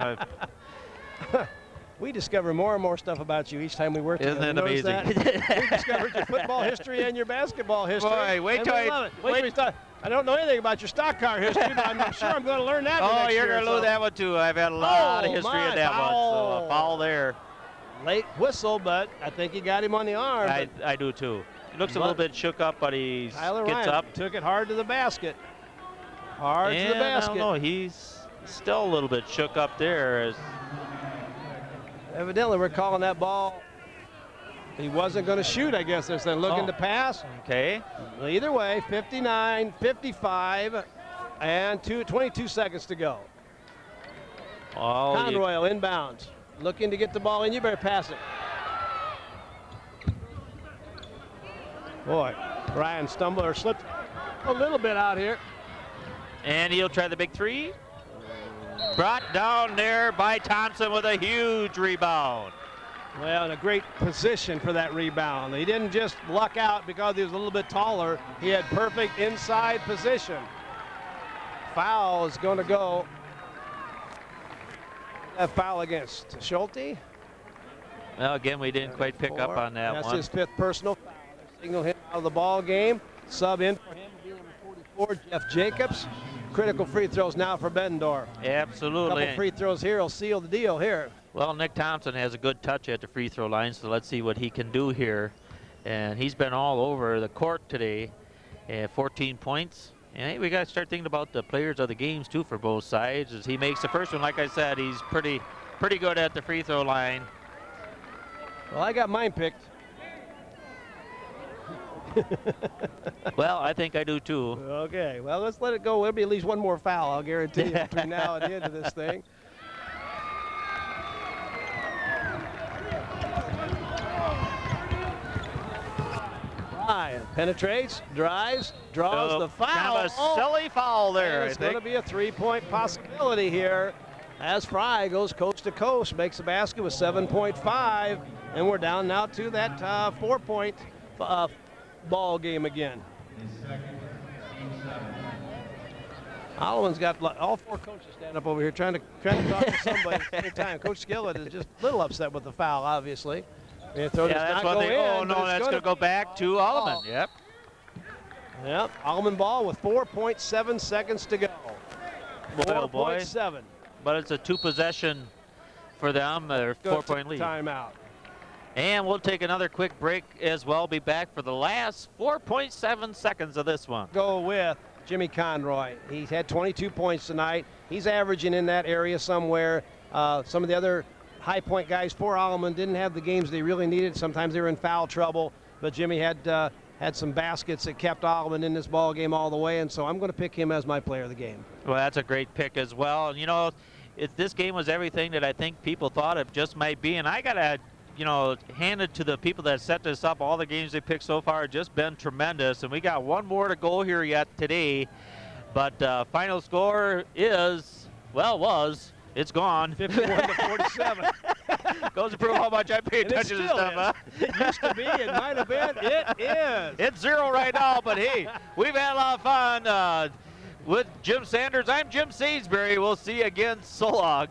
We discover more and more stuff about you each time we work together. Isn't it amazing? We discovered your football history and your basketball history. Boy, wait till I don't know anything about your stock car history, but I'm sure I'm going to learn that next you're year. going to lose that one too. I've had a lot of history in that one. So a foul there. Late whistle, but I think he got him on the arm. I do too. He looks a little bit shook up, but he gets up. Took it hard to the basket. Hard to the basket. I don't know. He's still a little bit shook up there. Evidently, we're calling that ball. He wasn't going to shoot, I guess they're saying. Looking to pass. Okay. Well, either way, 59, 55, and 22 seconds to go. Conroy inbounds. Looking to get the ball in. You better pass it. Boy, Ryan stumbled or slipped a little bit out here. And he'll try the big 3. Brought down there by Thompson with a huge rebound. Well, in a great position for that rebound. He didn't just luck out because he was a little bit taller. He had perfect inside position. Foul is going to go. A foul against Schulte. Well, again, we didn't quite pick up on that one. That's his 5th personal foul. They signal him out of the ball game. Sub in for him, number 44, Jeff Jacobs. Critical free throws now for Bettendorf. Absolutely. A couple free throws here will seal the deal here. Well, Nick Thompson has a good touch at the free throw line, so let's see what he can do here. And he's been all over the court today. 14 points And hey, we got to start thinking about the players of the games too for both sides. As he makes the first one, like I said, he's pretty good at the free throw line. Well, I got mine picked. Well, I think I do too. Okay, well, let's let it go. There'll be at least one more foul, I'll guarantee you, between now and the end of this thing. Ryan penetrates, drives, draws the foul. Kind of a silly foul there, And it's going to be a three-point possibility here as Fry goes coast to coast, makes the basket with 7.5, and we're down now to that 4-point ball game again. Alleman's got all 4 coaches standing up over here trying to talk to somebody at the same time. Coach Skillett is just a little upset with the foul, obviously. Yeah, that's what they. Oh no, that's going to go back to Alleman. Yep. Yep. Alleman ball with 4.7 seconds to go. 4.7. But it's a 2-possession for them. Their 4-point lead. Timeout. And we'll take another quick break as well. Be back for the last 4.7 seconds of this one. Go with Jimmy Conroy. He's had 22 points tonight. He's averaging in that area somewhere. Some of the other high point guys for Alleman didn't have the games they really needed. Sometimes they were in foul trouble, but Jimmy had some baskets that kept Alleman in this ball game all the way, and so I'm going to pick him as my player of the game. Well, that's a great pick as well. And, you know, this game was everything that I think people thought it just might be, and I got to, you know, hand it to the people that set this up. All the games they picked so far have just been tremendous, and we got one more to go here yet today. But final score is, well, it's gone. 51 to 47. Goes to prove how much I pay attention to stuff, huh? It used to be, it might have been, it is. It's 0 right now, but hey, we've had a lot of fun with Jim Sanders. I'm Jim Sainsbury. We'll see you again. So long.